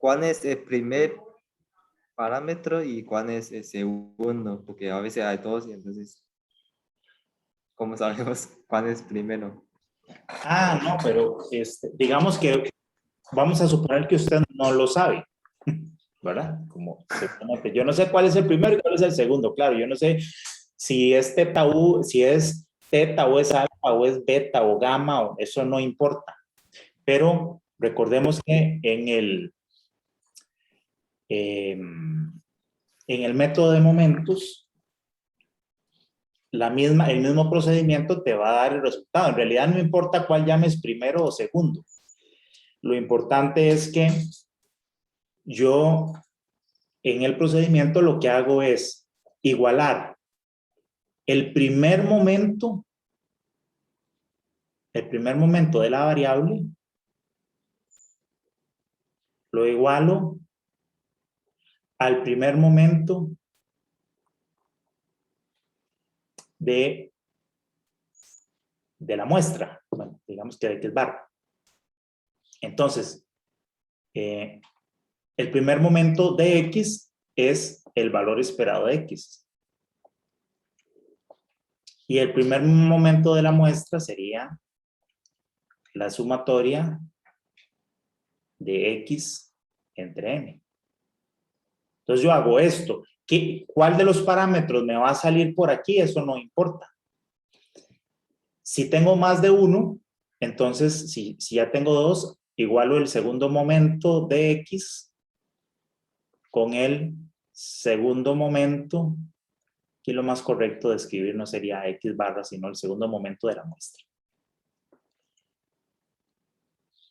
cuál es el primer parámetro y cuál es el segundo, porque a veces hay dos y entonces, ¿cómo sabemos cuál es primero? Ah, no, pero digamos que vamos a suponer que usted no lo sabe, ¿verdad? Como, yo no sé cuál es el primero y cuál es el segundo, claro, yo no sé si es teta U, si es teta o es alfa o es beta o gamma, o, eso no importa. Pero recordemos que en el método de momentos, el mismo procedimiento te va a dar el resultado. En realidad no importa cuál llames primero o segundo. Lo importante es que yo en el procedimiento lo que hago es igualar el primer momento de la variable, lo igualo al primer momento de la muestra. Bueno, digamos que de X bar. Entonces, el primer momento de X es el valor esperado de X. Y el primer momento de la muestra sería la sumatoria de X entre N. Entonces yo hago esto. ¿Cuál de los parámetros me va a salir por aquí? Eso no importa. Si tengo más de uno, entonces si ya tengo dos, igualo el segundo momento de X con el segundo momento. Aquí lo más correcto de escribir no sería X barra, sino el segundo momento de la muestra.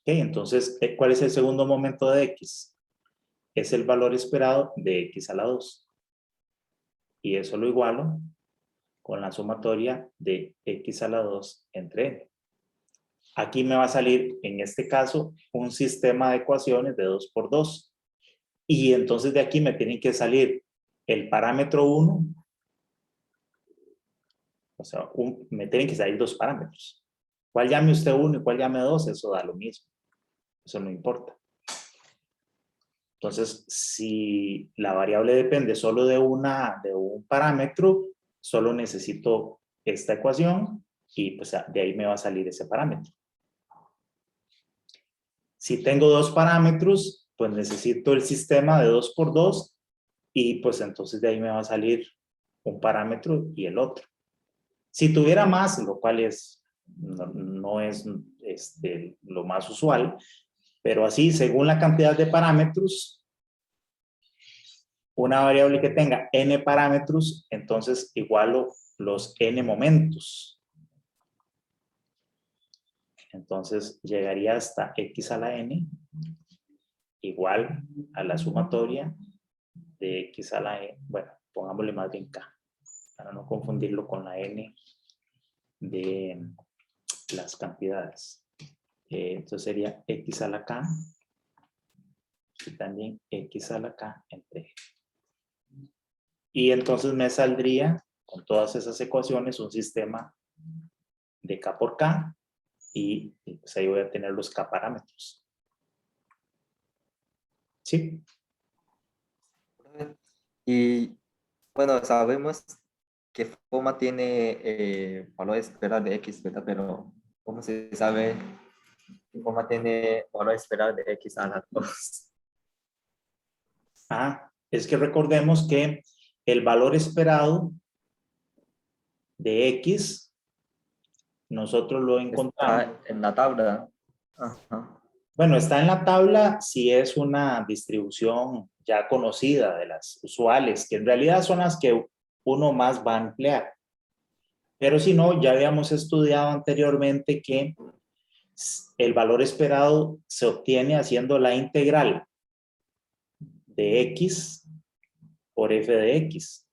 Okay, entonces, ¿cuál es el segundo momento de X? Es el valor esperado de X a la 2. Y eso lo igualo con la sumatoria de X a la 2 entre N. Aquí me va a salir, en este caso, un sistema de ecuaciones de 2 por 2. Y entonces de aquí me tienen que salir el parámetro 1. O sea, me tienen que salir dos parámetros. ¿Cuál llame usted 1 y cuál llame 2? Eso da lo mismo. Eso no importa. Entonces, si la variable depende solo de un parámetro, solo necesito esta ecuación y pues de ahí me va a salir ese parámetro. Si tengo dos parámetros, pues necesito el sistema de 2 por 2 y pues entonces de ahí me va a salir un parámetro y el otro. Si tuviera más, lo cual no es lo más usual, pero así, según la cantidad de parámetros, una variable que tenga n parámetros, entonces igualo los n momentos. Entonces llegaría hasta x a la n igual a la sumatoria de x a la n. Bueno, pongámosle más bien k, para no confundirlo con la n de las cantidades. Entonces sería x a la k y también x a la k entre g. Y entonces me saldría con todas esas ecuaciones un sistema de k por k y pues ahí voy a tener los k parámetros. ¿Sí? Y bueno, sabemos qué forma tiene valor esperado de X, ¿verdad? Pero ¿cómo se sabe qué forma tiene valor esperado de X a la 2? Es que recordemos que el valor esperado de X nosotros lo encontramos. Está en la tabla. Ajá. Bueno, está en la tabla si es una distribución ya conocida de las usuales, que en realidad son las que uno más va a emplear. Pero si no, ya habíamos estudiado anteriormente que el valor esperado se obtiene haciendo la integral de X por f de X.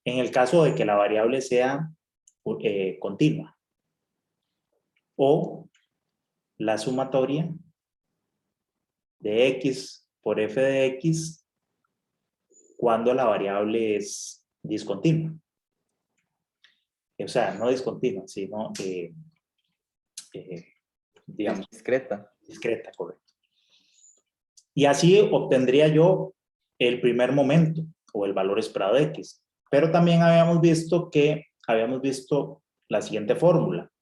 En el caso de que la variable sea continua. O la sumatoria de X por f de X cuando la variable es discontinua. O sea, no discontinua, sino digamos, discreta. discreta, correcto. Y así obtendría yo el primer momento o el valor esperado de X. Pero también habíamos visto la siguiente fórmula,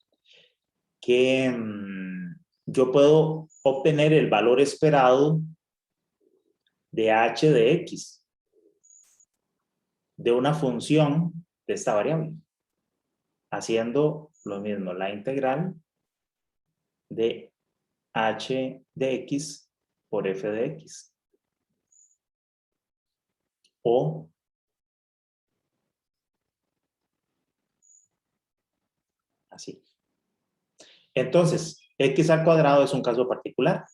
que yo puedo obtener el valor esperado de h de X de una función de esta variable, haciendo lo mismo, la integral de h de X por f de X. O así. Entonces, X al cuadrado es un caso particular.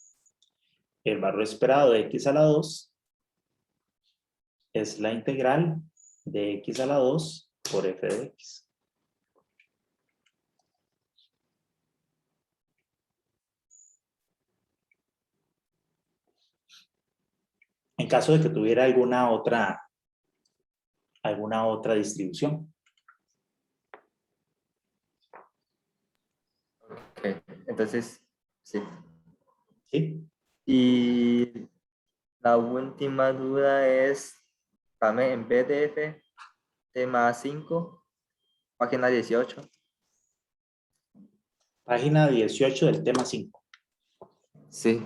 El valor esperado de X a la 2 es la integral de X a la 2 por f de X. En caso de que tuviera alguna otra distribución. Ok, entonces, sí. ¿Sí? Y la última duda es, también en PDF, tema 5, página 18. Página 18 del tema 5. Sí.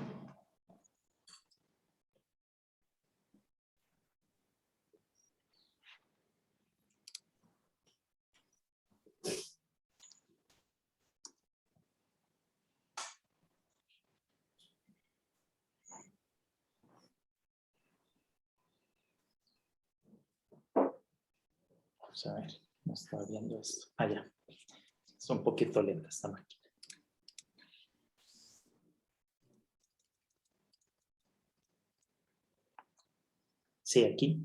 Vamos a ver, no estaba viendo esto. Ah, ya. Es un poquito lenta esta máquina. Sí, aquí.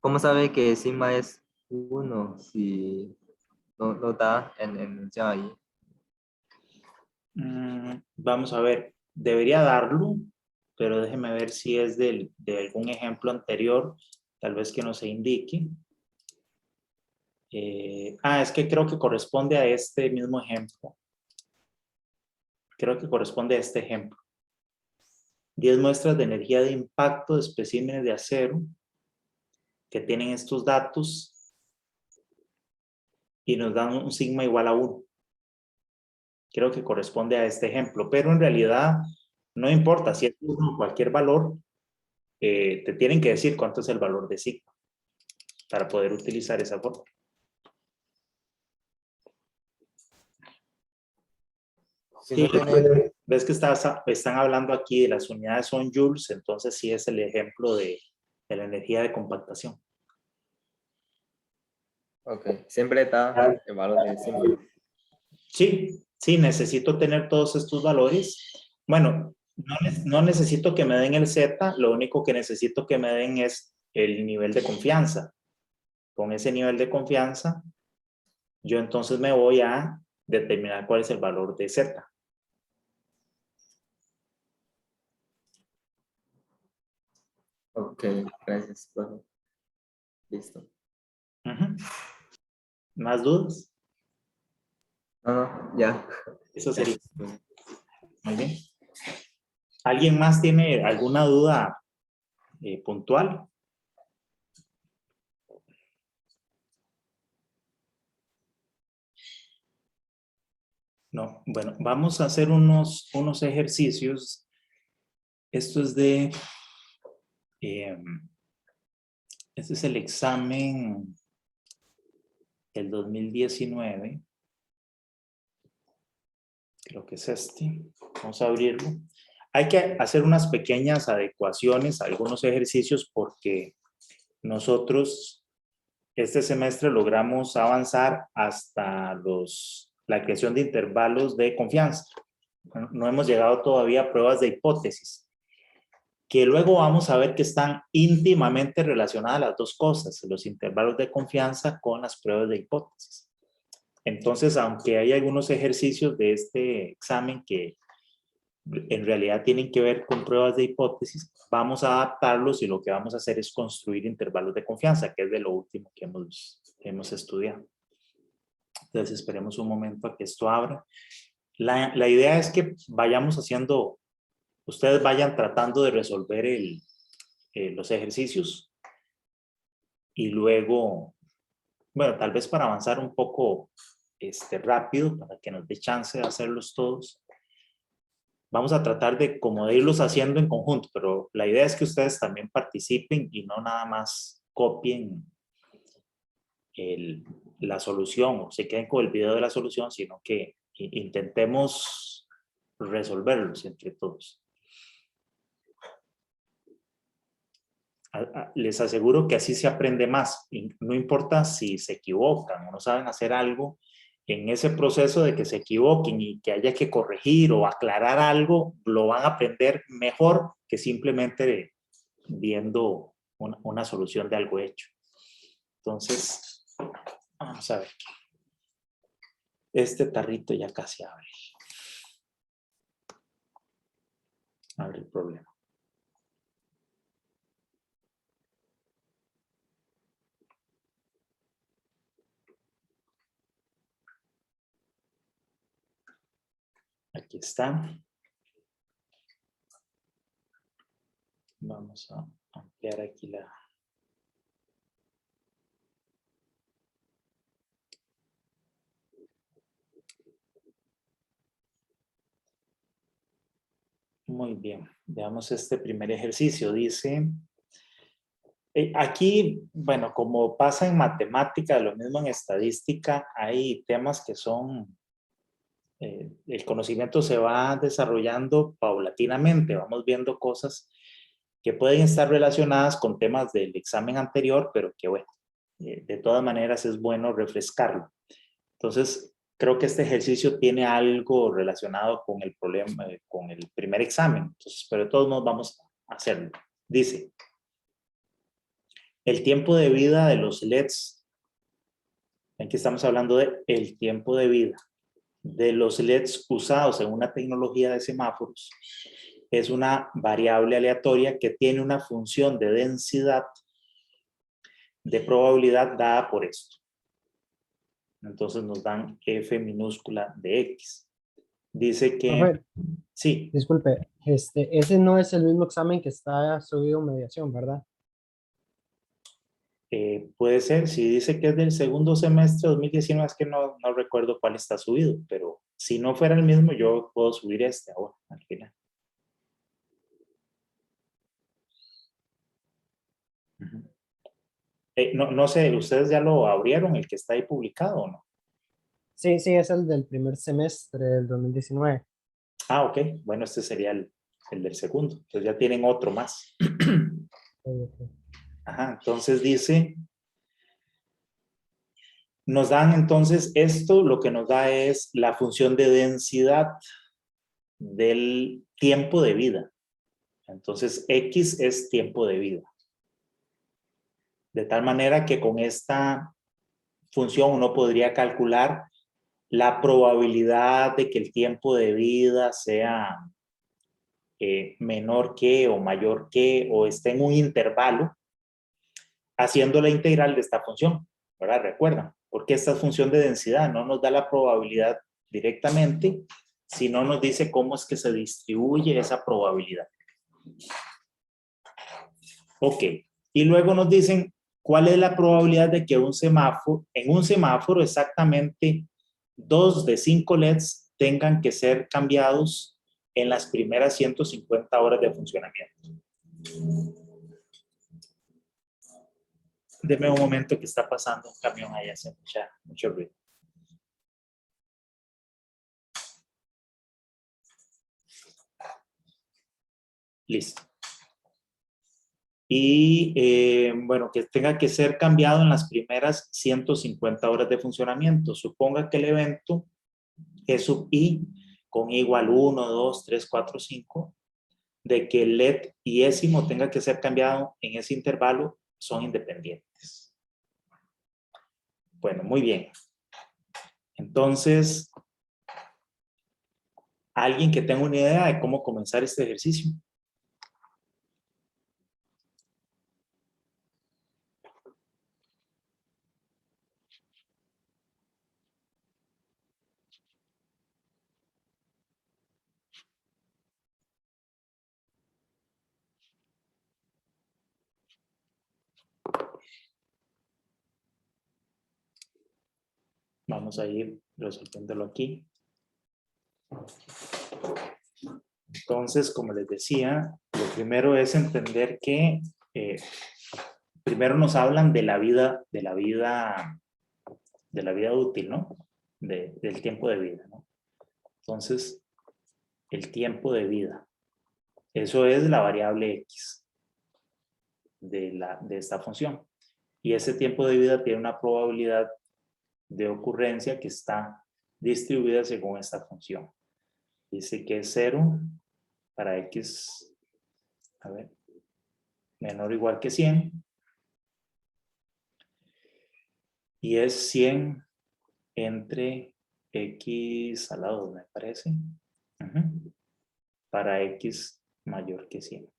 ¿Cómo sabe que sigma es 1 si no da en ya ahí? Vamos a ver, debería darlo, pero déjeme ver si es de algún ejemplo anterior, tal vez que no se indique. Es que creo que corresponde a este mismo ejemplo. Creo que corresponde a este ejemplo. 10 muestras de energía de impacto de especímenes de acero que tienen estos datos y nos dan un sigma igual a 1. Creo que corresponde a este ejemplo, pero en realidad no importa si es 1 o cualquier valor, te tienen que decir cuánto es el valor de sigma para poder utilizar esa forma. Si Sí, no tiene, ves que están hablando aquí de las unidades son joules, entonces sí es el ejemplo de la energía de compactación. ok, siempre da el valor de sigma. Sí, sí, necesito tener todos estos valores. Bueno, no necesito que me den el Z, lo único que necesito que me den es el nivel de confianza. Con ese nivel de confianza, yo entonces me voy a determinar cuál es el valor de Z. Ok, gracias, profe. Listo. ¿Más dudas? No, ya. Eso sería. Gracias. Muy bien. ¿Alguien más tiene alguna duda puntual? No. Bueno, vamos a hacer unos ejercicios. Esto es de... este es el examen del 2019. Creo que es este. Vamos a abrirlo. Hay que hacer unas pequeñas adecuaciones a algunos ejercicios porque nosotros este semestre logramos avanzar hasta la creación de intervalos de confianza. No hemos llegado todavía a pruebas de hipótesis, que luego vamos a ver que están íntimamente relacionadas las dos cosas, los intervalos de confianza con las pruebas de hipótesis. Entonces, aunque hay algunos ejercicios de este examen que en realidad tienen que ver con pruebas de hipótesis, vamos a adaptarlos y lo que vamos a hacer es construir intervalos de confianza, que es de lo último que hemos estudiado. Entonces esperemos un momento a que esto abra. La idea es que vayamos haciendo, ustedes vayan tratando de resolver los ejercicios y luego, bueno, tal vez para avanzar un poco rápido, para que nos dé chance de hacerlos todos, vamos a tratar de como de irlos haciendo en conjunto, pero la idea es que ustedes también participen y no nada más copien la solución o se queden con el video de la solución, sino que intentemos resolverlos entre todos. Les aseguro que así se aprende más. Y no importa si se equivocan o no saben hacer algo, en ese proceso de que se equivoquen y que haya que corregir o aclarar algo, lo van a aprender mejor que simplemente viendo una solución de algo hecho. Entonces, vamos a ver. Este tarrito ya casi abre. Abre el problema. Aquí está. Vamos a ampliar aquí la... Muy bien. Veamos este primer ejercicio. Dice... aquí, bueno, como pasa en matemática, lo mismo en estadística, hay temas que son... el conocimiento se va desarrollando paulatinamente. Vamos viendo cosas que pueden estar relacionadas con temas del examen anterior, pero que bueno, de todas maneras es bueno refrescarlo. Entonces, creo que este ejercicio tiene algo relacionado con el problema, con el primer examen. Entonces, pero de todos modos vamos a hacerlo. Dice, el tiempo de vida de los LEDs, aquí estamos hablando de el tiempo de vida de los LEDs usados en una tecnología de semáforos, es una variable aleatoria que tiene una función de densidad de probabilidad dada por esto. Entonces nos dan F minúscula de X. Dice que... Profe, Sí, disculpe, ese no es el mismo examen que está subido en mediación, ¿verdad? puede ser. Si dice que es del segundo semestre de 2019, es que no recuerdo cuál está subido, pero si no fuera el mismo, yo puedo subir este ahora, al final. No sé, ¿ustedes ya lo abrieron, el que está ahí publicado o no? Sí, sí, es el del primer semestre del 2019. Ah, ok. Bueno, este sería el del segundo. Entonces ya tienen otro más. Ok. Ajá, entonces dice, nos dan entonces esto, lo que nos da es la función de densidad del tiempo de vida. Entonces, X es tiempo de vida. De tal manera que con esta función uno podría calcular la probabilidad de que el tiempo de vida sea menor que o mayor que o esté en un intervalo haciendo la integral de esta función, ¿verdad? Recuerdan, porque esta función de densidad no nos da la probabilidad directamente, sino nos dice cómo es que se distribuye esa probabilidad. Ok, y luego nos dicen cuál es la probabilidad de que en un semáforo exactamente 2 de 5 LEDs tengan que ser cambiados en las primeras 150 horas de funcionamiento. Deme un momento que está pasando un camión ahí, hace mucho ruido. Listo. Y bueno, que tenga que ser cambiado en las primeras 150 horas de funcionamiento. Suponga que el evento G sub I con igual 1, 2, 3, 4, 5, de que el LED y ésimo tenga que ser cambiado en ese intervalo son independientes. Bueno, muy bien. Entonces, ¿alguien que tenga una idea de cómo comenzar este ejercicio? Vamos a ir resolviéndolo aquí. Entonces, como les decía, lo primero es entender que primero nos hablan de la vida útil, ¿no? Del tiempo de vida, ¿no? Entonces, el tiempo de vida. Eso es la variable X de esta función. Y ese tiempo de vida tiene una probabilidad de ocurrencia que está distribuida según esta función. Dice que es 0 para X, a ver, menor o igual que 100. Y es 100 entre X a la 2, me parece. Para X mayor que 100.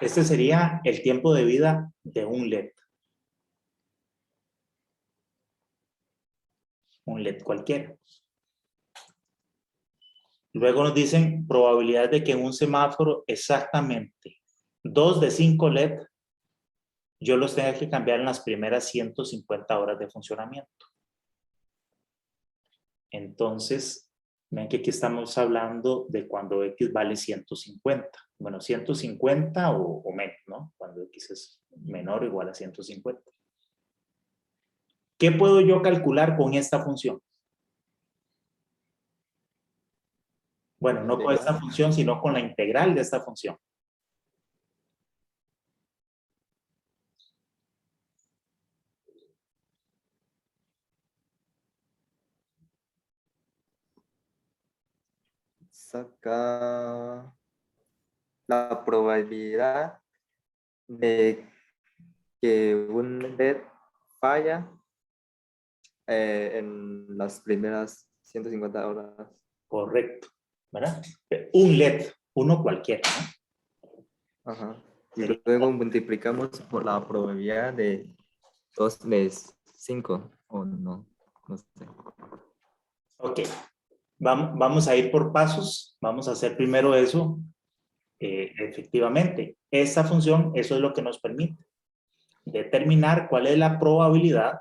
Este sería el tiempo de vida de un LED. Un LED cualquiera. Luego nos dicen probabilidad de que en un semáforo exactamente 2 de 5 LED yo los tenga que cambiar en las primeras 150 horas de funcionamiento. Entonces, ven que aquí estamos hablando de cuando X vale 150. Bueno, 150 o menos, ¿no? Cuando X es menor o igual a 150. ¿Qué puedo yo calcular con esta función? Bueno, no con esta función, sino con la integral de esta función. Saca la probabilidad de que un LED falla en las primeras 150 horas. Correcto, ¿verdad? Un LED, uno cualquiera, ¿no? Ajá. Y luego multiplicamos por la probabilidad de 2 de 5, o no, no sé. Ok, vamos a ir por pasos. Vamos a hacer primero eso. Efectivamente, esta función, eso es lo que nos permite determinar cuál es la probabilidad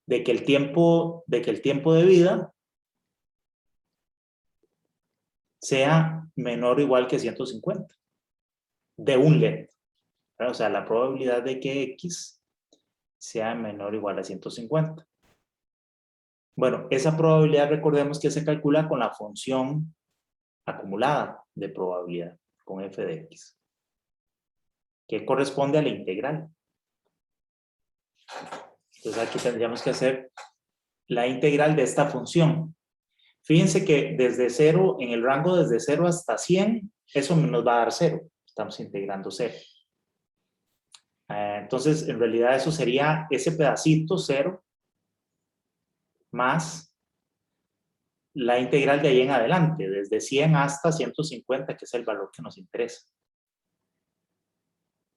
de que el tiempo de vida sea menor o igual que 150 de un LED. O sea, la probabilidad de que X sea menor o igual a 150. Bueno, esa probabilidad recordemos que se calcula con la función acumulada de probabilidad, con f de x, que corresponde a la integral. Entonces aquí tendríamos que hacer la integral de esta función. Fíjense que desde 0, en el rango desde 0 hasta 100, eso nos va a dar 0. Estamos integrando 0. Entonces, en realidad eso sería ese pedacito 0 más la integral de ahí en adelante, desde 100 hasta 150, que es el valor que nos interesa.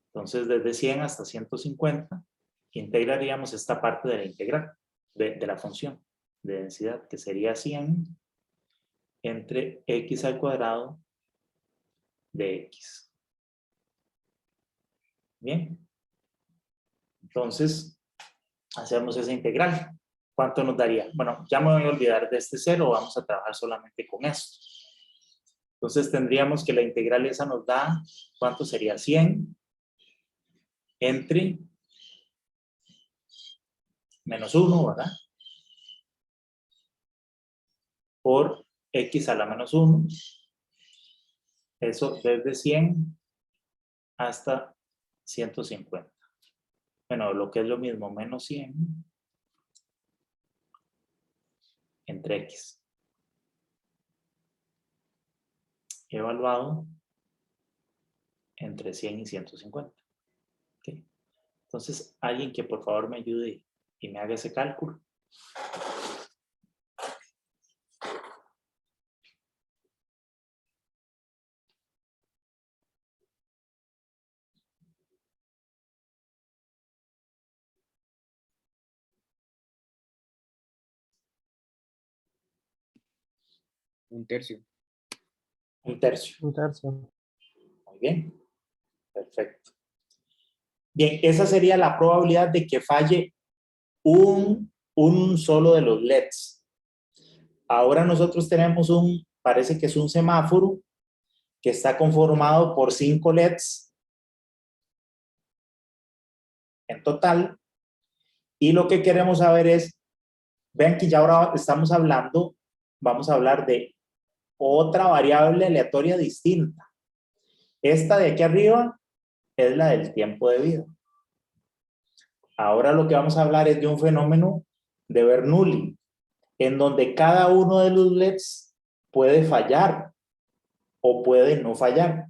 Entonces, desde 100 hasta 150, integraríamos esta parte de la integral, de la función de densidad, que sería 100 entre x al cuadrado de x. Bien. Entonces, hacemos esa integral. ¿Cuánto nos daría? Bueno, ya me voy a olvidar de este 0, vamos a trabajar solamente con esto. Entonces, tendríamos que la integral esa nos da, ¿cuánto sería? 100 entre menos 1, ¿verdad? Por x a la menos 1. Eso desde 100 hasta 150. Bueno, lo que es lo mismo, menos 100 entre x. Evaluado entre 100 y 150. ¿Okay? Entonces, alguien que por favor me ayude y me haga ese cálculo. Un tercio. Un tercio. Un tercio. Muy bien. Perfecto. Bien, esa sería la probabilidad de que falle un solo de los LEDs. Ahora nosotros tenemos parece que es un semáforo que está conformado por 5 LEDs en total. Y lo que queremos saber es, vean que ya ahora vamos a hablar de otra variable aleatoria distinta. Esta de aquí arriba es la del tiempo de vida. Ahora lo que vamos a hablar es de un fenómeno de Bernoulli, en donde cada uno de los LEDs puede fallar o puede no fallar.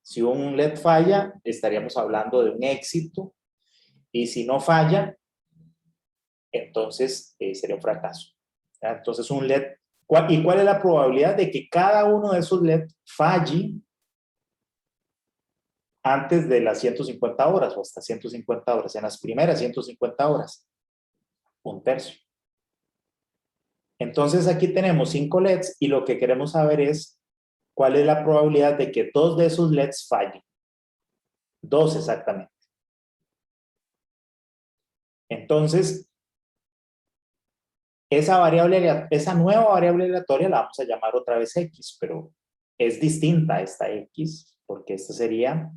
Si un LED falla, estaríamos hablando de un éxito, y si no falla, entonces sería un fracaso. ¿Ya? Entonces un LED, ¿y cuál es la probabilidad de que cada uno de esos LED falle antes de las 150 horas o hasta 150 horas? En las primeras 150 horas, 1/3. Entonces aquí tenemos 5 LEDs y lo que queremos saber es cuál es la probabilidad de que 2 de esos LEDs fallen. 2 exactamente. Entonces, esa nueva variable aleatoria la vamos a llamar otra vez X, pero es distinta a esta X, porque esta sería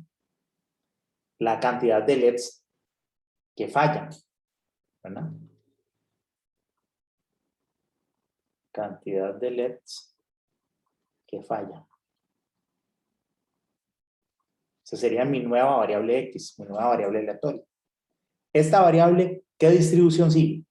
la cantidad de LEDs que fallan, ¿verdad? Cantidad de LEDs que fallan. Esa sería mi nueva variable X, mi nueva variable aleatoria. Esta variable, ¿qué distribución sigue?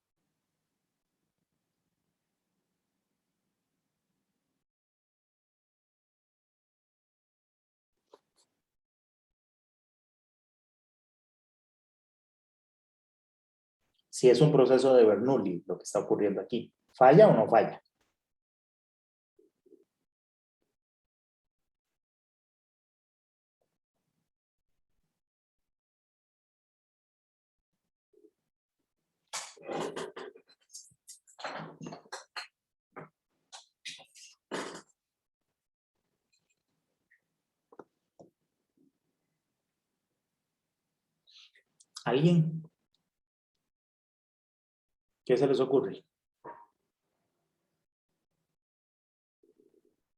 Si es un proceso de Bernoulli, lo que está ocurriendo aquí. ¿Falla o no falla? ¿Alguien? ¿Qué se les ocurre?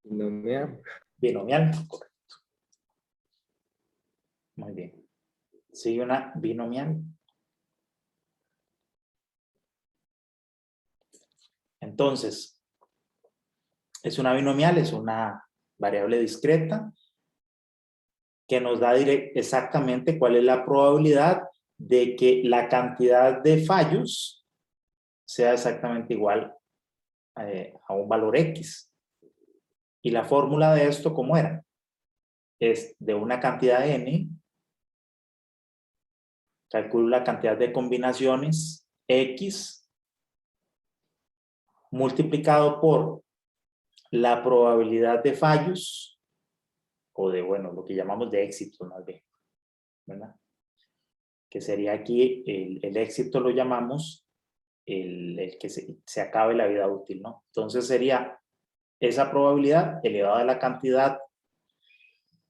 Binomial. Binomial, correcto. Muy bien. Sigue una binomial. Entonces, es una binomial, es una variable discreta que nos da exactamente cuál es la probabilidad de que la cantidad de fallos sea exactamente igual a un valor X. Y la fórmula de esto, ¿cómo era? Es de una cantidad n, calculo la cantidad de combinaciones X multiplicado por la probabilidad de fallos, o de, bueno, lo que llamamos de éxitos más bien, ¿verdad? Que sería aquí, el éxito lo llamamos el que se acabe la vida útil, ¿no? Entonces sería esa probabilidad elevada a la cantidad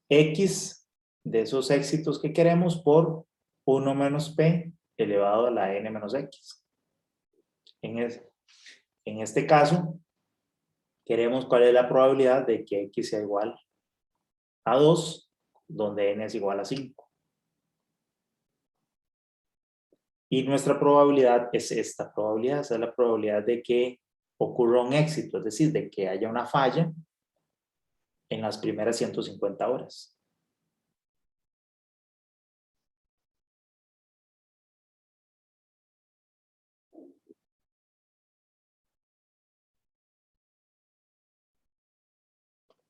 X de esos éxitos que queremos por 1 menos P elevado a la N menos X. En este caso, queremos cuál es la probabilidad de que X sea igual a 2, donde N es igual a 5. Y nuestra probabilidad es esta probabilidad, esa es la probabilidad de que ocurra un éxito, es decir, de que haya una falla en las primeras 150 horas.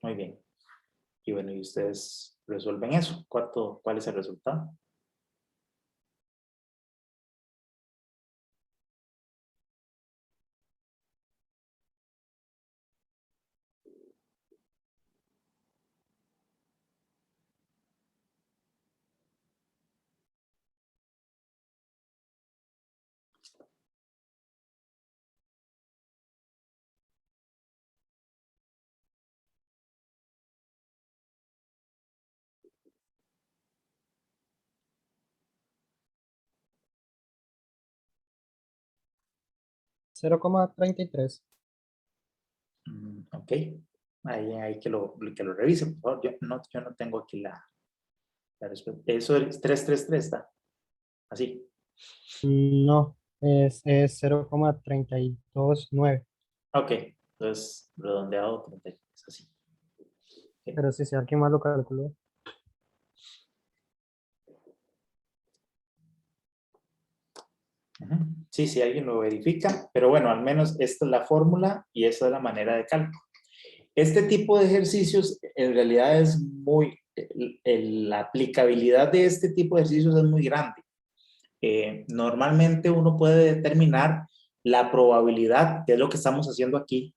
Muy bien. Y bueno, y ustedes resuelven eso. ¿Cuál es el resultado? 0,33. Ok. Ahí que lo revise, por favor. Yo no tengo aquí la respuesta. Eso es 333, ¿está? Así. No, es 0,329. Ok. Entonces, redondeado, 33, así. Ok. Pero si alguien más lo calculó. Ujú. Sí, si alguien lo verifica, pero bueno, al menos esta es la fórmula y esta es la manera de cálculo. Este tipo de ejercicios en realidad es muy, la aplicabilidad de este tipo de ejercicios es muy grande. Normalmente uno puede determinar la probabilidad, que es lo que estamos haciendo aquí.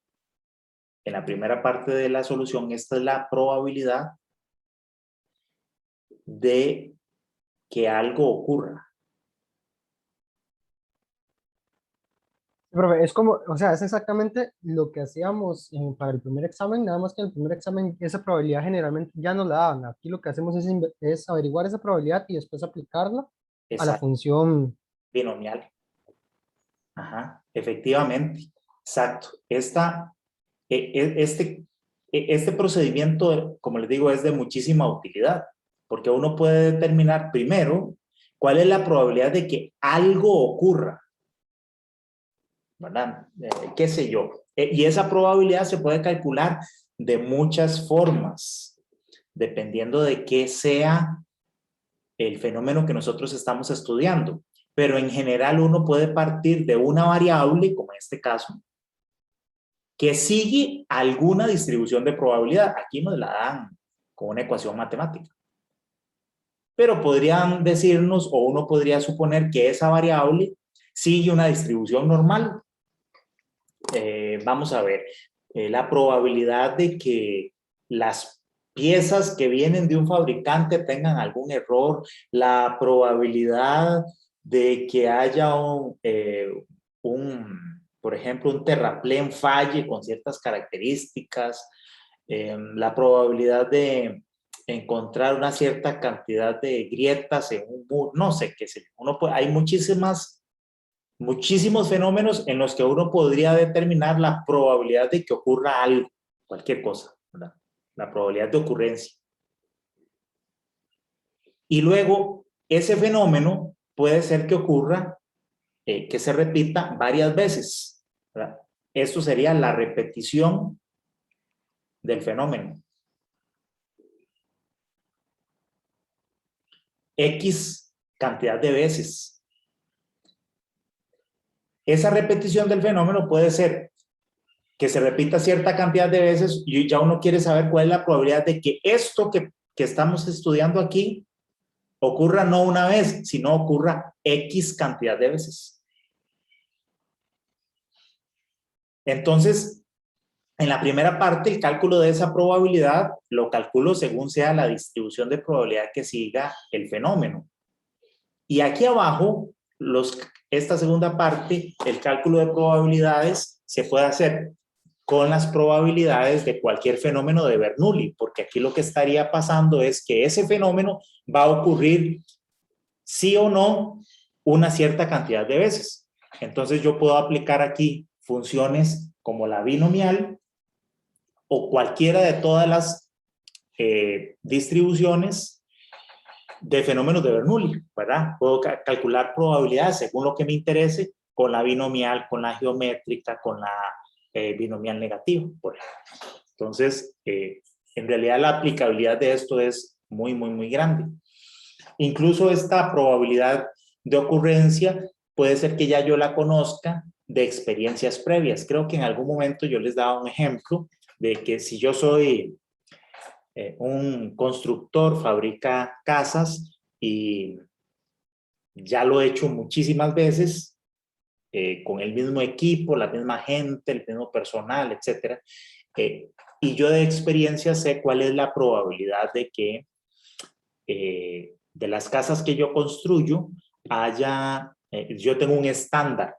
En la primera parte de la solución, esta es la probabilidad de que algo ocurra. Profe, es como, o sea, es exactamente lo que hacíamos para el primer examen, nada más que en el primer examen esa probabilidad generalmente ya nos la daban. Aquí lo que hacemos es averiguar esa probabilidad y después aplicarla a la Exacto, función. binomial. Ajá, efectivamente, exacto. Este procedimiento, como les digo, es de muchísima utilidad, porque uno puede determinar primero cuál es la probabilidad de que algo ocurra, ¿verdad? Qué sé yo. Y esa probabilidad se puede calcular de muchas formas, dependiendo de qué sea el fenómeno que nosotros estamos estudiando. Pero en general uno puede partir de una variable, como en este caso, que sigue alguna distribución de probabilidad. Aquí nos la dan con una ecuación matemática. Pero podrían decirnos, o uno podría suponer que esa variable sigue una distribución normal. Vamos a ver, la probabilidad de que las piezas que vienen de un fabricante tengan algún error, la probabilidad de que haya por ejemplo, un terraplén falle con ciertas características, la probabilidad de encontrar una cierta cantidad de grietas en un muro, no sé qué sé. Hay muchísimos fenómenos en los que uno podría determinar la probabilidad de que ocurra algo, cualquier cosa, ¿verdad? La probabilidad de ocurrencia. Y luego, ese fenómeno puede ser que ocurra, que se repita varias veces, ¿verdad? Esto sería la repetición del fenómeno. X cantidad de veces. Esa repetición del fenómeno puede ser que se repita cierta cantidad de veces y ya uno quiere saber cuál es la probabilidad de que esto que estamos estudiando aquí ocurra no una vez, sino ocurra X cantidad de veces. Entonces, en la primera parte, el cálculo de esa probabilidad lo calculo según sea la distribución de probabilidad que siga el fenómeno. Y aquí abajo, esta segunda parte, el cálculo de probabilidades se puede hacer con las probabilidades de cualquier fenómeno de Bernoulli, porque aquí lo que estaría pasando es que ese fenómeno va a ocurrir sí o no una cierta cantidad de veces. Entonces yo puedo aplicar aquí funciones como la binomial o cualquiera de todas las distribuciones de fenómenos de Bernoulli, ¿verdad? Puedo calcular probabilidades según lo que me interese con la binomial, con la geométrica, con la binomial negativa, por ejemplo. Entonces, en realidad la aplicabilidad de esto es muy, muy, muy grande. Incluso esta probabilidad de ocurrencia puede ser que ya yo la conozca de experiencias previas. Creo que en algún momento yo les daba un ejemplo de que si yo soy un constructor, fabrica casas y ya lo he hecho muchísimas veces con el mismo equipo, la misma gente, el mismo personal, etcétera. Y yo de experiencia sé cuál es la probabilidad de que de las casas que yo construyo yo tengo un estándar,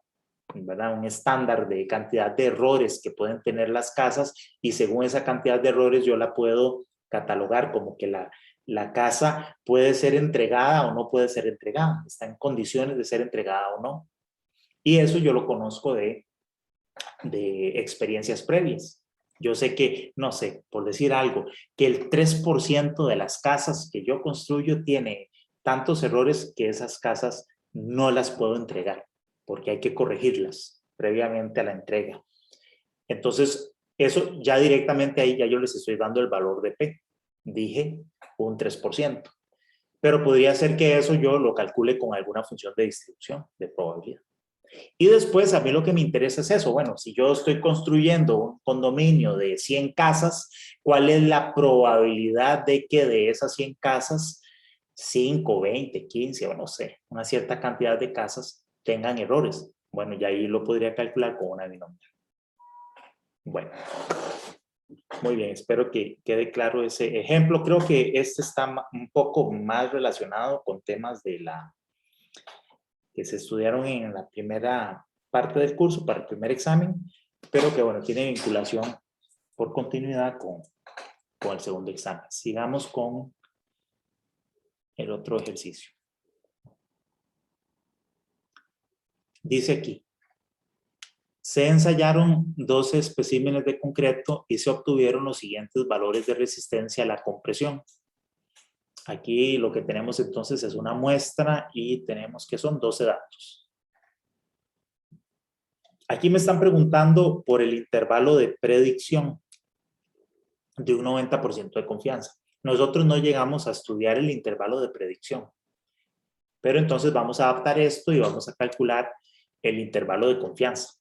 ¿verdad? Un estándar de cantidad de errores que pueden tener las casas y según esa cantidad de errores yo la puedo catalogar como que la casa puede ser entregada o no puede ser entregada, está en condiciones de ser entregada o no. Y eso yo lo conozco de de experiencias previas. Yo sé que, no sé, por decir algo, que el 3% de las casas que yo construyo tiene tantos errores que esas casas no las puedo entregar porque hay que corregirlas previamente a la entrega. Entonces, eso ya directamente ahí ya yo les estoy dando el valor de P. Dije un 3%. Pero podría ser que eso yo lo calcule con alguna función de distribución de probabilidad. Y después a mí lo que me interesa es eso. Bueno, si yo estoy construyendo un condominio de 100 casas, ¿cuál es la probabilidad de que de esas 100 casas 5, 20, 15 o no sé, una cierta cantidad de casas tengan errores? Bueno, ya ahí lo podría calcular con una binomial. Bueno, muy bien, espero que quede claro ese ejemplo. Creo que este está un poco más relacionado con temas de que se estudiaron en la primera parte del curso para el primer examen, pero que bueno, tiene vinculación por continuidad con el segundo examen. Sigamos con el otro ejercicio. Dice aquí, se ensayaron 12 especímenes de concreto y se obtuvieron los siguientes valores de resistencia a la compresión. Aquí lo que tenemos entonces es una muestra y tenemos que son 12 datos. Aquí me están preguntando por el intervalo de predicción de un 90% de confianza. Nosotros no llegamos a estudiar el intervalo de predicción, pero entonces vamos a adaptar esto y vamos a calcular el intervalo de confianza.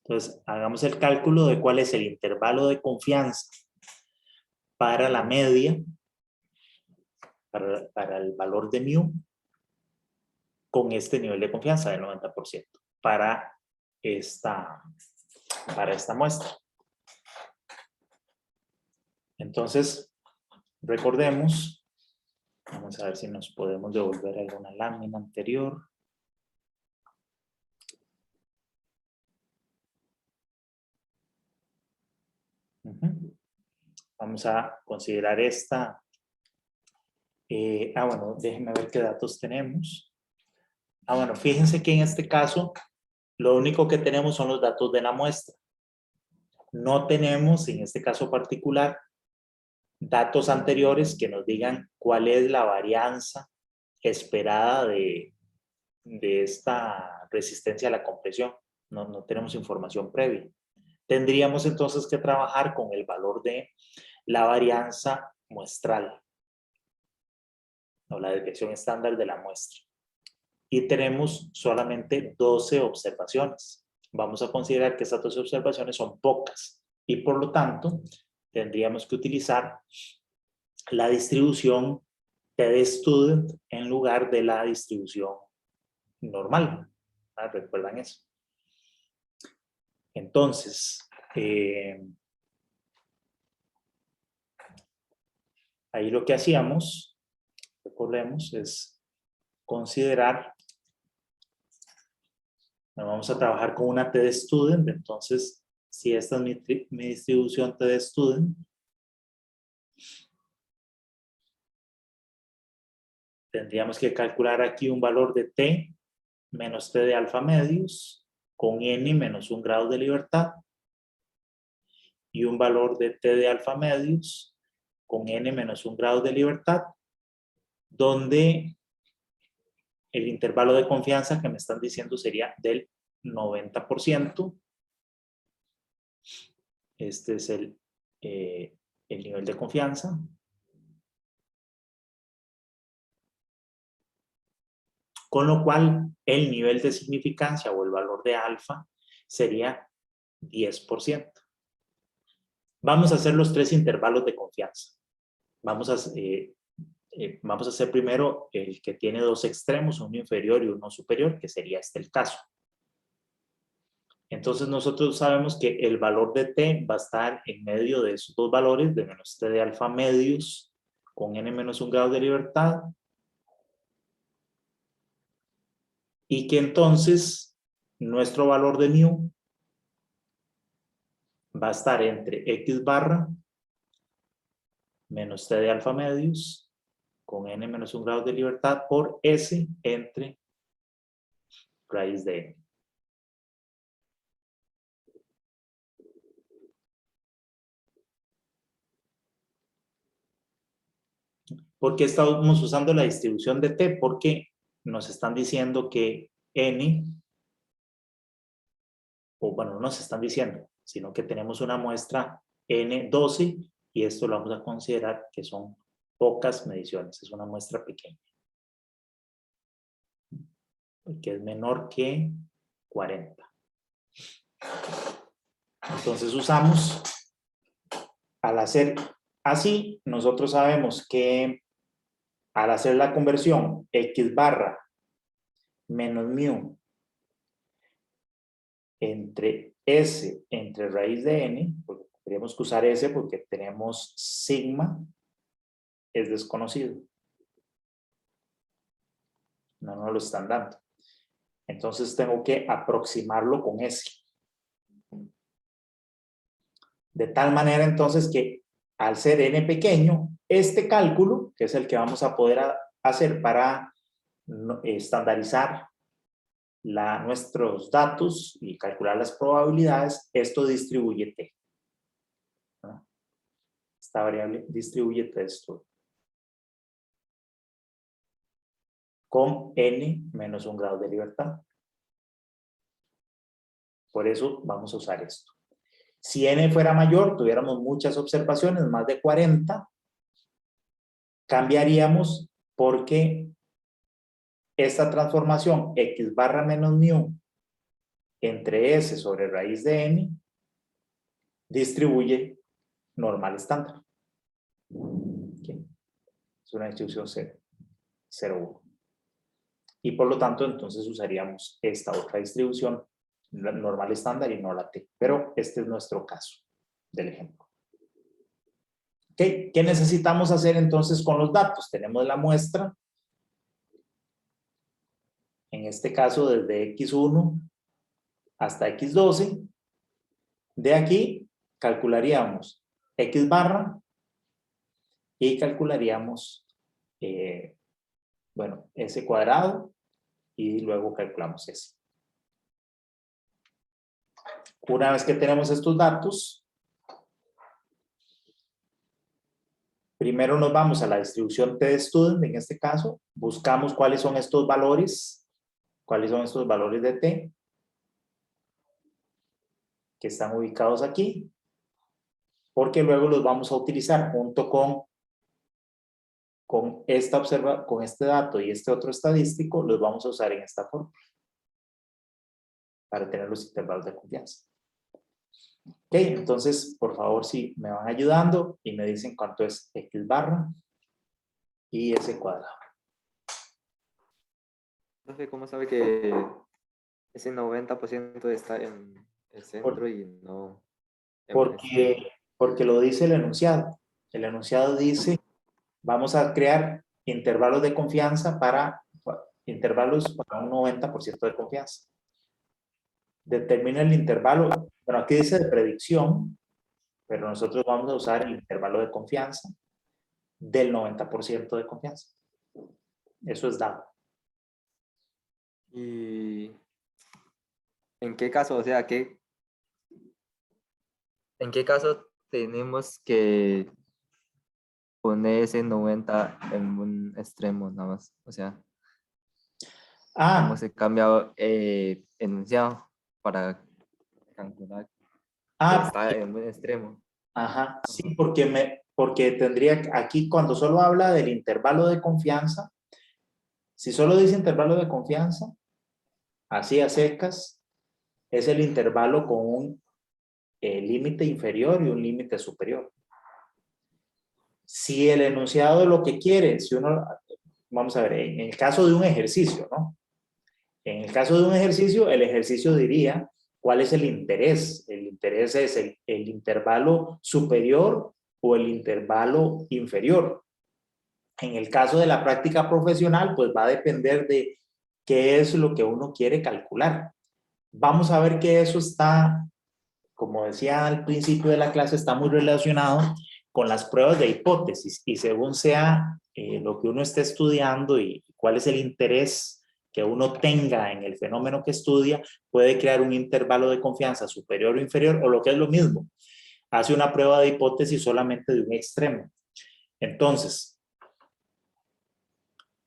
Entonces, hagamos el cálculo de cuál es el intervalo de confianza para la media, para el valor de mu, con este nivel de confianza del 90% para esta muestra. Entonces, recordemos, vamos a ver si nos podemos devolver a alguna lámina anterior. Vamos a considerar esta. Bueno, déjenme ver qué datos tenemos. Bueno, fíjense que en este caso, lo único que tenemos son los datos de la muestra. No tenemos, en este caso particular, datos anteriores que nos digan cuál es la varianza esperada de esta resistencia a la compresión. No tenemos información previa. Tendríamos entonces que trabajar con el valor de la varianza muestral o la desviación estándar de la muestra. Y tenemos solamente 12 observaciones. Vamos a considerar que estas 12 observaciones son pocas y por lo tanto tendríamos que utilizar la distribución TD-Student en lugar de la distribución normal. ¿Recuerdan eso? Entonces, ahí lo que hacíamos, recordemos, es considerar, vamos a trabajar con una TD-Student, entonces, si esta es mi distribución TD-Student, tendríamos que calcular aquí un valor de T menos T de alfa medios con N menos 1 grado de libertad y un valor de T de alfa medios con N menos 1 grado de libertad, donde el intervalo de confianza que me están diciendo sería del 90%. Este es el nivel de confianza. Con lo cual, el nivel de significancia o el valor de alfa sería 10%. Vamos a hacer los 3 intervalos de confianza. Vamos a hacer primero el que tiene 2 extremos, uno inferior y uno superior, que sería este el caso. Entonces nosotros sabemos que el valor de T va a estar en medio de esos 2 valores, de menos T de alfa medios con N menos 1 grado de libertad. Y que entonces nuestro valor de mu va a estar entre X barra menos T de alfa medios con N menos 1 grado de libertad por S entre raíz de N. ¿Por qué estamos usando la distribución de t? Porque nos están diciendo que n, o bueno, no nos están diciendo, sino que tenemos una muestra n12 y esto lo vamos a considerar que son pocas mediciones, es una muestra pequeña. Que es menor que 40. Entonces usamos, al hacer así, nosotros sabemos que al hacer la conversión x barra menos mu entre s entre raíz de n, porque tendríamos que usar s porque tenemos sigma, es desconocido. No nos lo están dando. Entonces tengo que aproximarlo con s. De tal manera entonces que al ser n pequeño, este cálculo, que es el que vamos a poder hacer para estandarizar nuestros datos y calcular las probabilidades, esto distribuye t. ¿No? Esta variable distribuye t esto con n menos un grado de libertad. Por eso vamos a usar esto. Si n fuera mayor, tuviéramos muchas observaciones, más de 40, cambiaríamos porque esta transformación x barra menos mu entre s sobre raíz de n distribuye normal estándar. ¿Okay? Es una distribución 0,1. Y por lo tanto, entonces usaríamos esta otra distribución, la normal estándar y no la t. Pero este es nuestro caso del ejemplo. ¿Okay? ¿Qué necesitamos hacer entonces con los datos? Tenemos la muestra. En este caso, desde x1 hasta x12. De aquí, calcularíamos x barra y calcularíamos, bueno, s cuadrado y luego calculamos s. Una vez que tenemos estos datos, primero nos vamos a la distribución t-student, en este caso, buscamos cuáles son estos valores de t que están ubicados aquí, porque luego los vamos a utilizar junto con este dato y este otro estadístico, los vamos a usar en esta fórmula para tener los intervalos de confianza. Ok, entonces, por favor, si me van ayudando y me dicen cuánto es x barra y s cuadrado. Profe, ¿cómo sabe que ese 90% está en el centro y no en un extremo? Porque lo dice el enunciado. El enunciado dice, vamos a crear intervalos de confianza para un 90% de confianza. Determina el intervalo, bueno, aquí dice de predicción, pero nosotros vamos a usar el intervalo de confianza del 90% de confianza. Eso es dado. ¿Y en qué caso, o sea, en qué caso tenemos que poner ese 90 en un extremo nada más? O sea, ¿cómo se cambia enunciado para calcular que está en un extremo? Ajá, sí, porque tendría aquí cuando solo habla del intervalo de confianza, si solo dice intervalo de confianza, así a secas, es el intervalo con un límite inferior y un límite superior. Si el enunciado lo que quiere, si uno, vamos a ver, en el caso de un ejercicio, ¿no? En el caso de un ejercicio, el ejercicio diría cuál es el interés. El interés es el intervalo superior o el intervalo inferior. En el caso de la práctica profesional, pues va a depender de qué es lo que uno quiere calcular. Vamos a ver que eso está, como decía al principio de la clase, está muy relacionado con las pruebas de hipótesis y según sea lo que uno esté estudiando y cuál es el interés que uno tenga en el fenómeno que estudia, puede crear un intervalo de confianza superior o inferior o lo que es lo mismo. Hace una prueba de hipótesis solamente de un extremo. Entonces,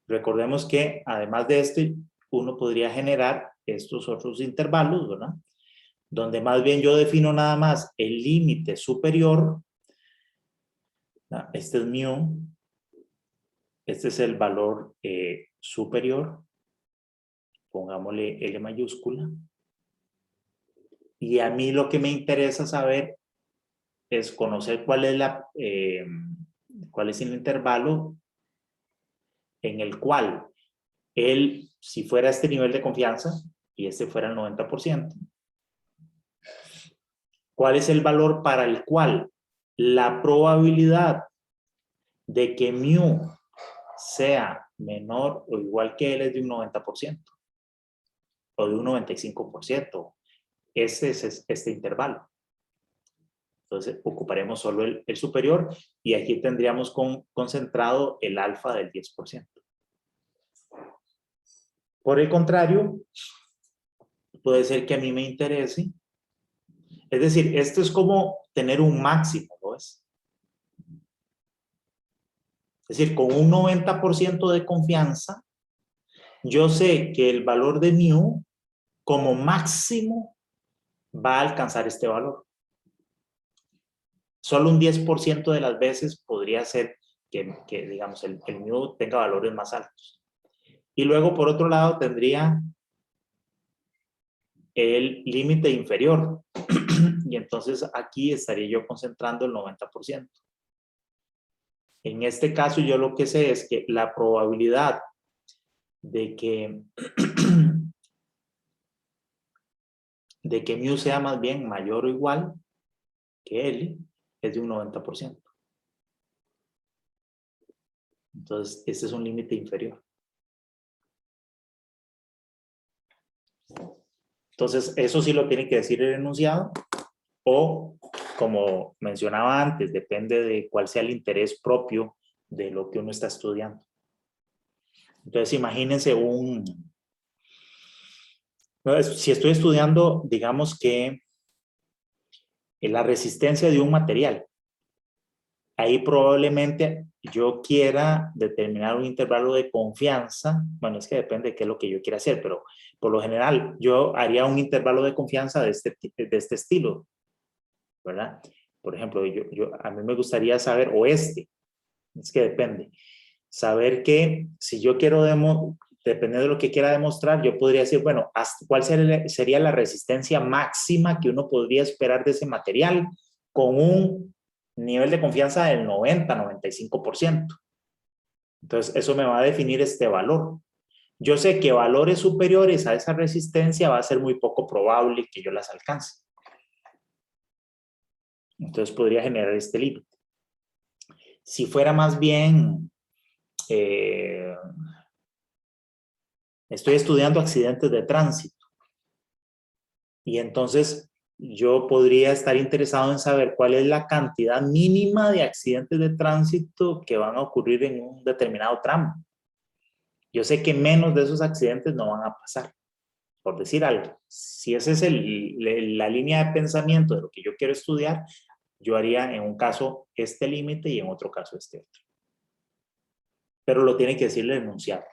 Recordemos que además de este, uno podría generar estos otros intervalos, ¿verdad? Donde más bien yo defino nada más el límite superior. ¿No? Este es mu. Este es el valor superior. Pongámosle L mayúscula. Y a mí lo que me interesa saber es conocer cuál es el intervalo en el cual si fuera este nivel de confianza y este fuera el 90%, ¿cuál es el valor para el cual la probabilidad de que mu sea menor o igual que L es de un 90% o de un 95%? Ese es este intervalo. Entonces ocuparemos solo el superior y aquí tendríamos concentrado el alfa del 10%. Por el contrario, puede ser que a mí me interese. Es decir, esto es como tener un máximo, ¿no es? Es decir, con un 90% de confianza, yo sé que el valor de mu como máximo va a alcanzar este valor. Solo un 10% de las veces podría ser que digamos, el mu tenga valores más altos. Y luego, por otro lado, tendría el límite inferior. Y entonces aquí estaría yo concentrando el 90%. En este caso, yo lo que sé es que la probabilidad de que mu sea más bien mayor o igual que L es de un 90%. Entonces, este es un límite inferior. Entonces, eso sí lo tiene que decir el enunciado, o, como mencionaba antes, depende de cuál sea el interés propio de lo que uno está estudiando. Entonces, imagínense si estoy estudiando, digamos que la resistencia de un material, ahí probablemente yo quiera determinar un intervalo de confianza. Bueno, es que depende de qué es lo que yo quiera hacer, pero por lo general yo haría un intervalo de confianza de este estilo, ¿verdad? Por ejemplo, a mí me gustaría saber, es que depende, saber que si yo quiero, dependiendo de lo que quiera demostrar, yo podría decir, bueno, ¿cuál sería la resistencia máxima que uno podría esperar de ese material con un nivel de confianza del 90-95%? Entonces, eso me va a definir este valor. Yo sé que valores superiores a esa resistencia va a ser muy poco probable que yo las alcance. Entonces, podría generar este límite. Si fuera más bien, estoy estudiando accidentes de tránsito y entonces yo podría estar interesado en saber cuál es la cantidad mínima de accidentes de tránsito que van a ocurrir en un determinado tramo. Yo sé que menos de esos accidentes no van a pasar, por decir algo. Si esa es la línea de pensamiento de lo que yo quiero estudiar, yo haría en un caso este límite y en otro caso este otro. Pero lo tiene que decir el enunciado.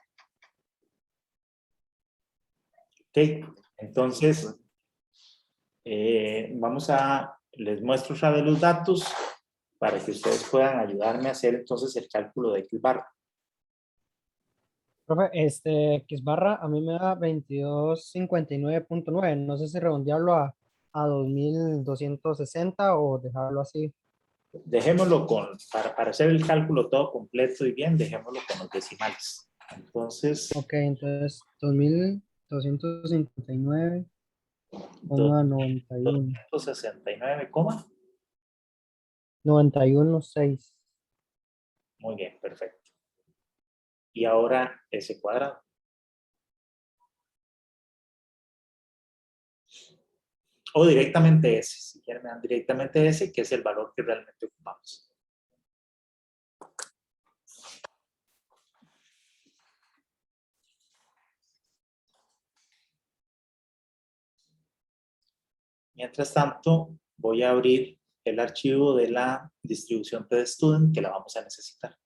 Ok, entonces les muestro otra vez los datos para que ustedes puedan ayudarme a hacer entonces el cálculo de X barra. Profe, X barra a mí me da 2259.9. No sé si redondearlo a 2260 o dejarlo así. Dejémoslo para hacer el cálculo todo completo y bien, dejémoslo con los decimales. Entonces, Ok, entonces 2259,91. 269, 91.6. muy bien, perfecto. Y ahora ese cuadrado. O directamente ese, si quieren me dan directamente ese, que es el valor que realmente ocupamos. Mientras tanto, voy a abrir el archivo de la distribución TD-Student que la vamos a necesitar.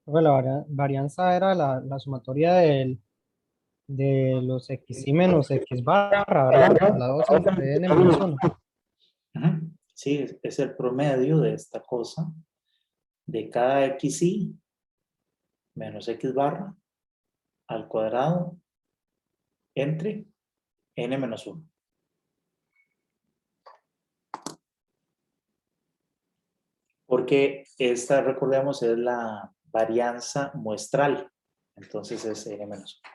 Bueno, la varianza era la sumatoria de los xy menos x barra, ¿verdad? La 2 entre n menos 1. Ujú. Sí, es el promedio de esta cosa, de cada xy menos x barra al cuadrado entre n menos 1. Porque esta, recordemos, es la varianza muestral. Entonces es n menos 1.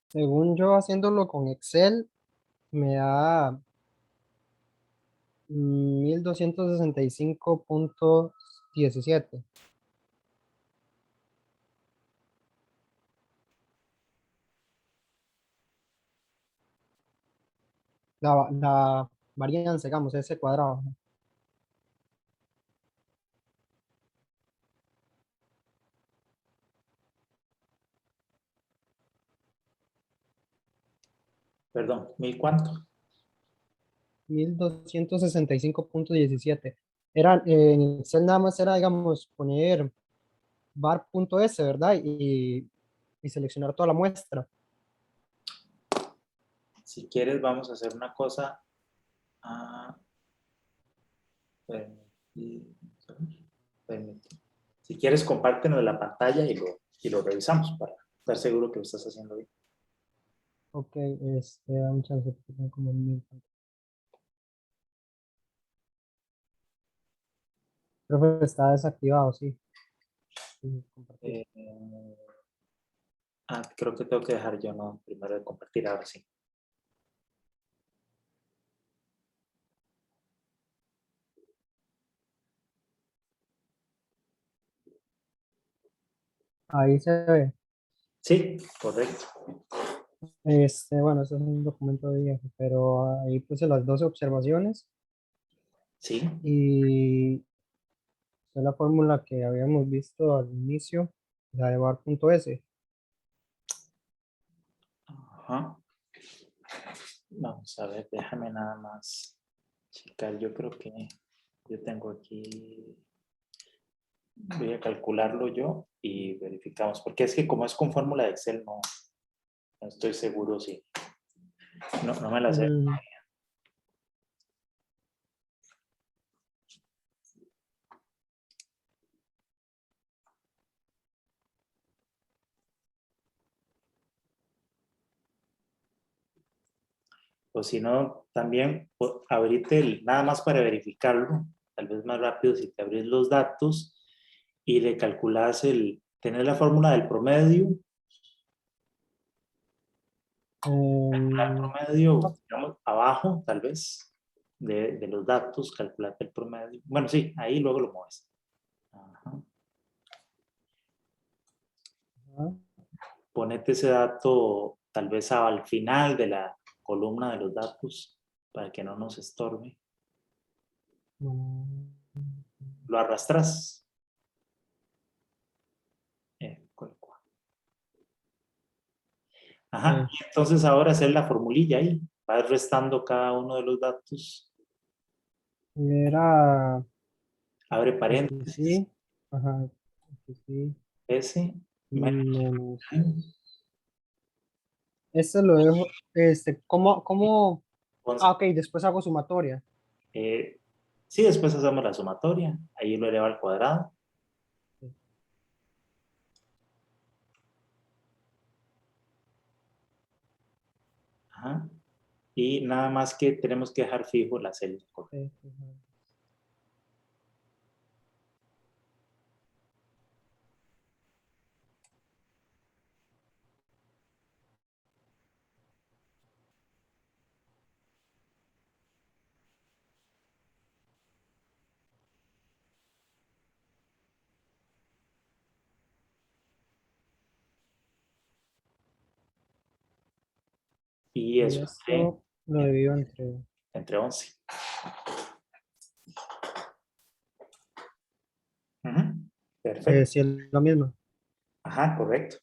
Según yo, haciéndolo con Excel, me da 1265,17. La varianza, digamos, ese cuadrado. Perdón, ¿1000 cuánto? 1265,17. Era, en Excel nada más era, digamos, poner var.s, ¿verdad? Y seleccionar toda la muestra. Si quieres, vamos a hacer una cosa. Ah, permitir. Si quieres, compártenos la pantalla y lo revisamos para estar seguro que lo estás haciendo bien. Ok, da un chance, porque tengo como 1000. Profe, está desactivado, sí. Sí, compartir. Creo que tengo que dejar yo no primero de compartir, ahora sí. Ahí se ve. Sí, correcto. Bueno, este es un documento viejo, pero ahí puse las 12 observaciones Sí, y esta es la fórmula que habíamos visto al inicio, la de bar.s. ajá. Vamos a ver, déjame nada más checar. Yo creo que yo tengo aquí, voy a calcularlo yo y verificamos, porque es que como es con fórmula de Excel, no estoy seguro si, no me la sé. Mm, O si no, también abrirte nada más para verificarlo, tal vez más rápido si te abrís los datos y le calculas tener la fórmula del promedio, el em, promedio, digamos, abajo tal vez de los datos, calculate el promedio. Bueno, sí, ahí luego lo mueves. Ajá. ah, Ponete ese dato tal vez al final de la columna de los datos para que no nos estorbe. bueno, Lo arrastras. Ajá, y entonces ahora hacer la formulilla ahí. Vas restando cada uno de los datos. era Abre aquí paréntesis. sí, ajá, aquí sí, S. menos. Este lo dejo, ok, después hago sumatoria. Sí, después hacemos la sumatoria. Ahí lo eleva al cuadrado. Ajá. Y nada más que tenemos que dejar fijo la celda. Y Y eso esto lo divido entre, entre 11. Ujú. Perfecto. si es lo mismo. Ajá, correcto.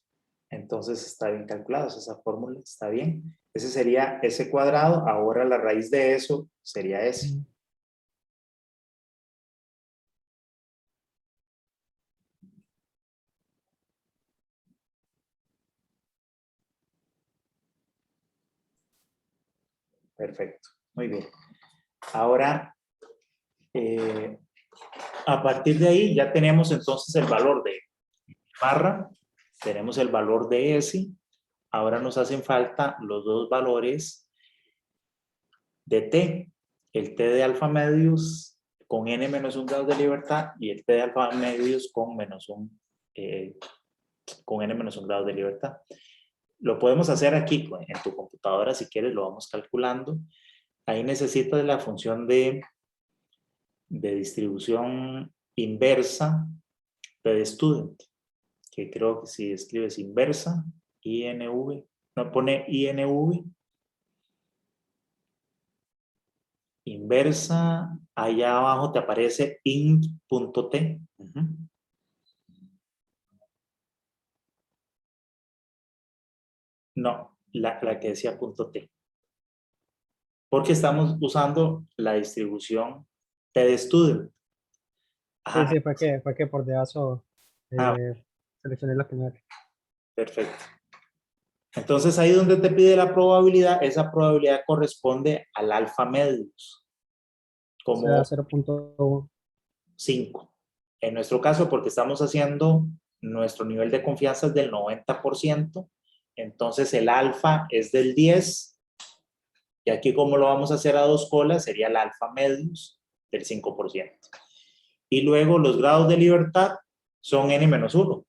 Entonces está bien calculado, esa fórmula está bien. Ese sería S cuadrado, ahora la raíz de eso sería S. Perfecto, muy bien. Ahora, a partir de ahí ya tenemos entonces el valor de barra, tenemos el valor de S, ahora nos hacen falta los dos valores de T, el T de alfa medios con n menos 1 grados de libertad y el T de alfa medios con con n menos 1 grado de libertad. Lo podemos hacer aquí en tu computadora si quieres, lo vamos calculando. Ahí necesitas la función de distribución inversa de student, que creo que si escribes inversa, INV, no pone INV, inversa, allá abajo te aparece int.t. No, la que decía .t. Porque estamos usando la distribución T de student. Sí, Ajá. sí, fue que por dedazo Ah, seleccioné la primera. perfecto. Entonces ahí donde te pide la probabilidad, esa probabilidad corresponde al alfa medios, O sea, como 0.1. 5. En nuestro caso, porque estamos haciendo nuestro nivel de confianza es del 90%, entonces el alfa es del 10, y aquí como lo vamos a hacer a dos colas, sería el alfa medios del 5%. Y luego los grados de libertad son n-1,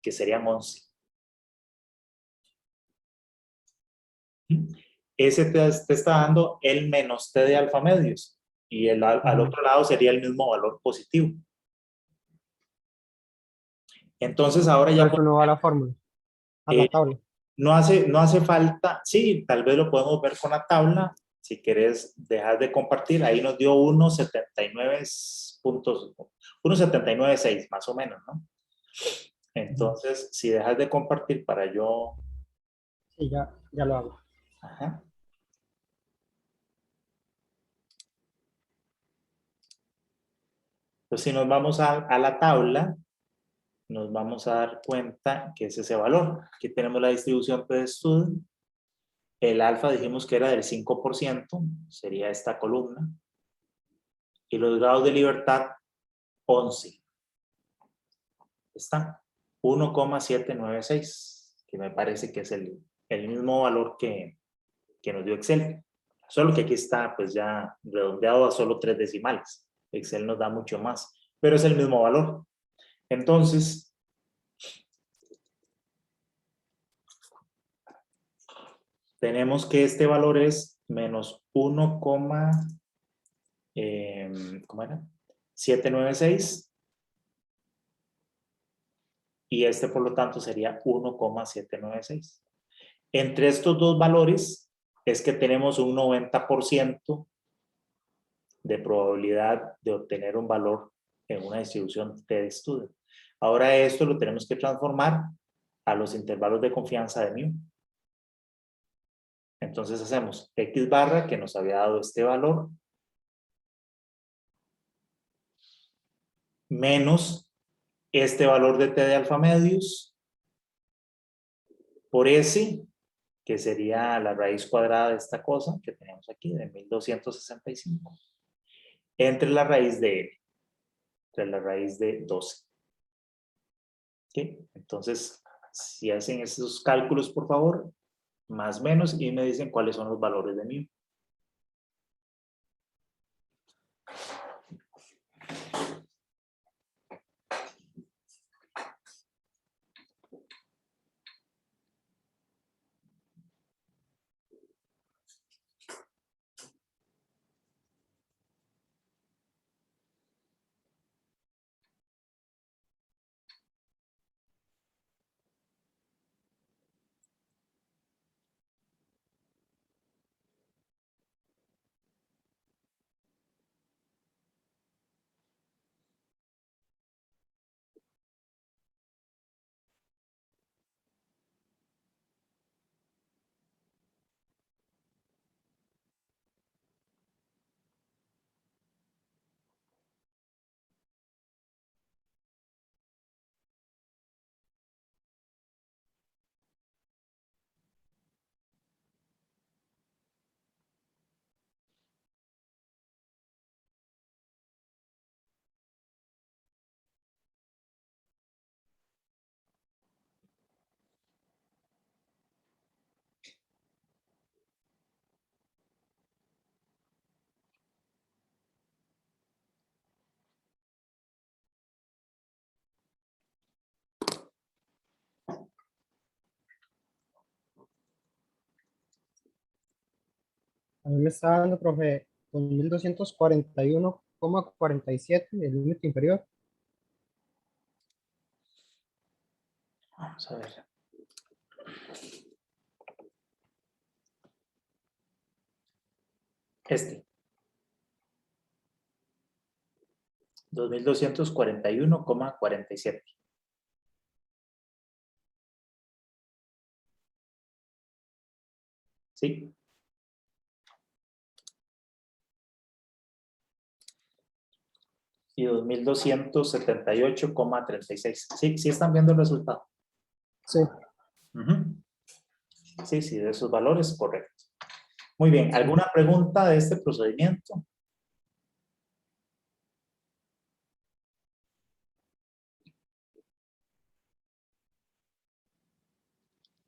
que serían 11. Ese te está dando el menos t de alfa medios. Y al otro lado sería el mismo valor positivo. Entonces ahora ya... Eso no va a la fórmula, a la tabla. No hace falta, sí, tal vez lo podemos ver con la tabla. Si querés dejar de compartir, ahí nos dio 1.79.6 más o menos, ¿no? Entonces, si dejas de compartir para yo... Sí, ya lo hago. Ajá. Entonces, si nos vamos a la tabla, nos vamos a dar cuenta que es ese valor. Aquí tenemos la distribución P-Stud. El alfa dijimos que era del 5%, sería esta columna. Y los grados de libertad, 11. Está 1,796, que me parece que es el mismo valor que nos dio Excel. Solo que aquí está pues ya redondeado a solo 3 decimales. Excel nos da mucho más, pero es el mismo valor. Entonces, tenemos que este valor es menos 1,796 y este por lo tanto sería 1,796. Entre estos dos valores es que tenemos un 90% de probabilidad de obtener un valor en una distribución t-Student. Ahora esto lo tenemos que transformar a los intervalos de confianza de μ. Entonces hacemos x barra, que nos había dado este valor, menos este valor de t de alfa medios, por s, que sería la raíz cuadrada de esta cosa que tenemos aquí, de 1265, entre la raíz de n, entre la raíz de 12. ¿Okay? Entonces, si hacen esos cálculos, por favor, más o menos, y me dicen cuáles son los valores de μ. A mí me está dando, profe, 1241,47, el límite inferior. Vamos a ver. Este. 2241,47. ¿Sí? Y 2278,36. ¿Sí? ¿Sí están viendo el resultado? Sí. Sí, sí, de esos valores, correcto. Muy bien, ¿alguna pregunta de este procedimiento?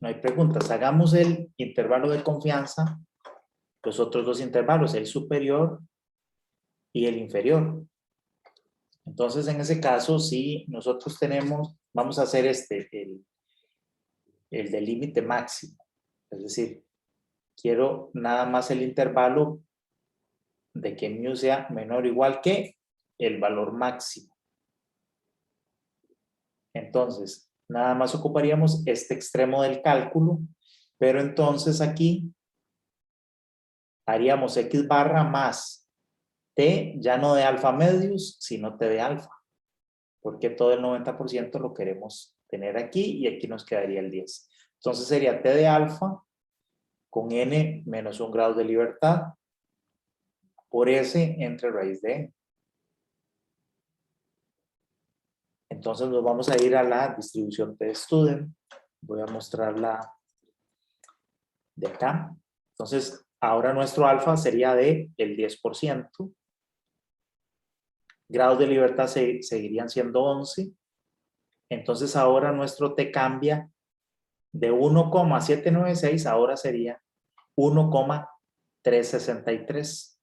No hay preguntas. Hagamos el intervalo de confianza, los otros dos intervalos, el superior y el inferior. Entonces, en ese caso, si nosotros tenemos, vamos a hacer el del límite máximo. Es decir, quiero nada más el intervalo de que mu sea menor o igual que el valor máximo. Entonces, nada más ocuparíamos este extremo del cálculo, pero entonces aquí haríamos x barra más t, ya no de alfa medios, sino t de alfa, porque todo el 90% lo queremos tener aquí y aquí nos quedaría el 10. Entonces sería t de alfa con n menos 1 grado de libertad por s entre raíz de n. Entonces nos vamos a ir a la distribución de student. Voy a mostrarla de acá. Entonces, ahora nuestro alfa sería de el 10%. Grados de libertad seguirían siendo 11. Entonces, ahora nuestro t cambia de 1,796, ahora sería 1,363.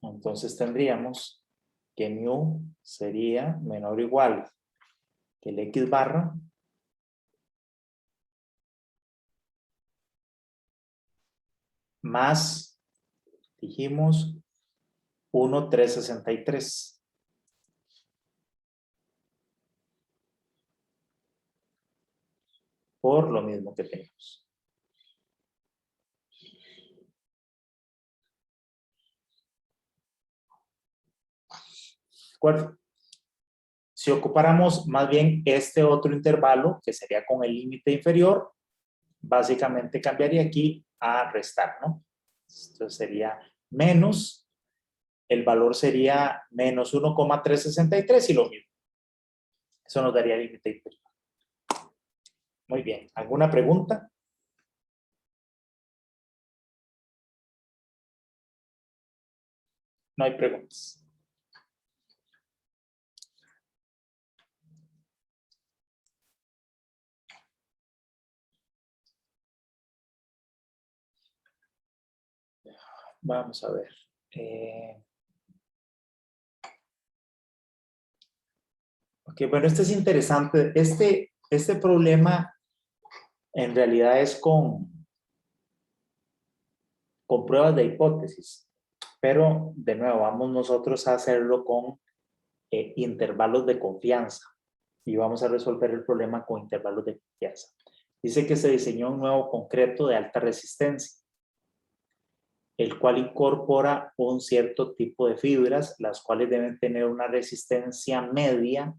Entonces tendríamos que mu sería menor o igual que el x barra más, dijimos, 1,363. Por lo mismo que tenemos. ¿De acuerdo? Si ocupáramos más bien este otro intervalo, que sería con el límite inferior, básicamente cambiaría aquí a restar, ¿no? Entonces sería menos, el valor sería menos 1,363 y lo mismo. Eso nos daría el límite inferior. Muy bien. ¿Alguna pregunta? No hay preguntas. Vamos a ver. Ok, bueno, este es interesante. Este problema en realidad es con pruebas de hipótesis. Pero, de nuevo, vamos nosotros a hacerlo con intervalos de confianza. Y vamos a resolver el problema con intervalos de confianza. Dice que se diseñó un nuevo concreto de alta resistencia, el cual incorpora un cierto tipo de fibras, las cuales deben tener una resistencia media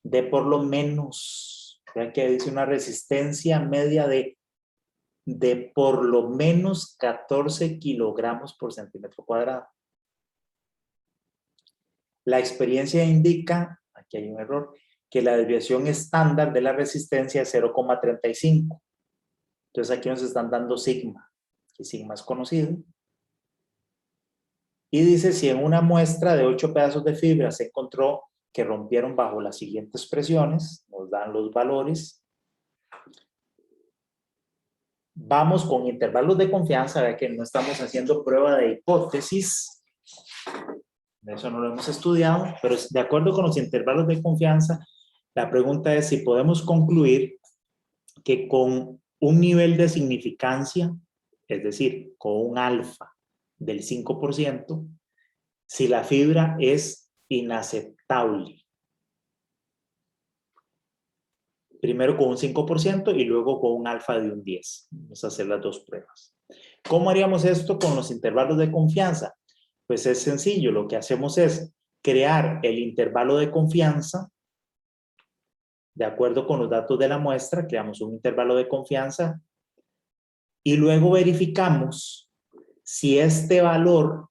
de por lo menos, vean que dice una resistencia media de por lo menos 14 kilogramos por centímetro cuadrado. La experiencia indica, aquí hay un error, que la desviación estándar de la resistencia es 0,35. Entonces aquí nos están dando sigma, que sigma es conocido. Y dice, si en una muestra de 8 pedazos de fibra se encontró que rompieron bajo las siguientes presiones, nos dan los valores. Vamos con intervalos de confianza, vea que no estamos haciendo prueba de hipótesis. Eso no lo hemos estudiado, pero de acuerdo con los intervalos de confianza, la pregunta es si podemos concluir que con un nivel de significancia, es decir, con un alfa del 5%, si la fibra es inaceptable. Primero con un 5% y luego con un alfa de un 10. Vamos a hacer las dos pruebas. ¿Cómo haríamos esto con los intervalos de confianza? Pues es sencillo, lo que hacemos es crear el intervalo de confianza. De acuerdo con los datos de la muestra, creamos un intervalo de confianza y luego verificamos si este valor,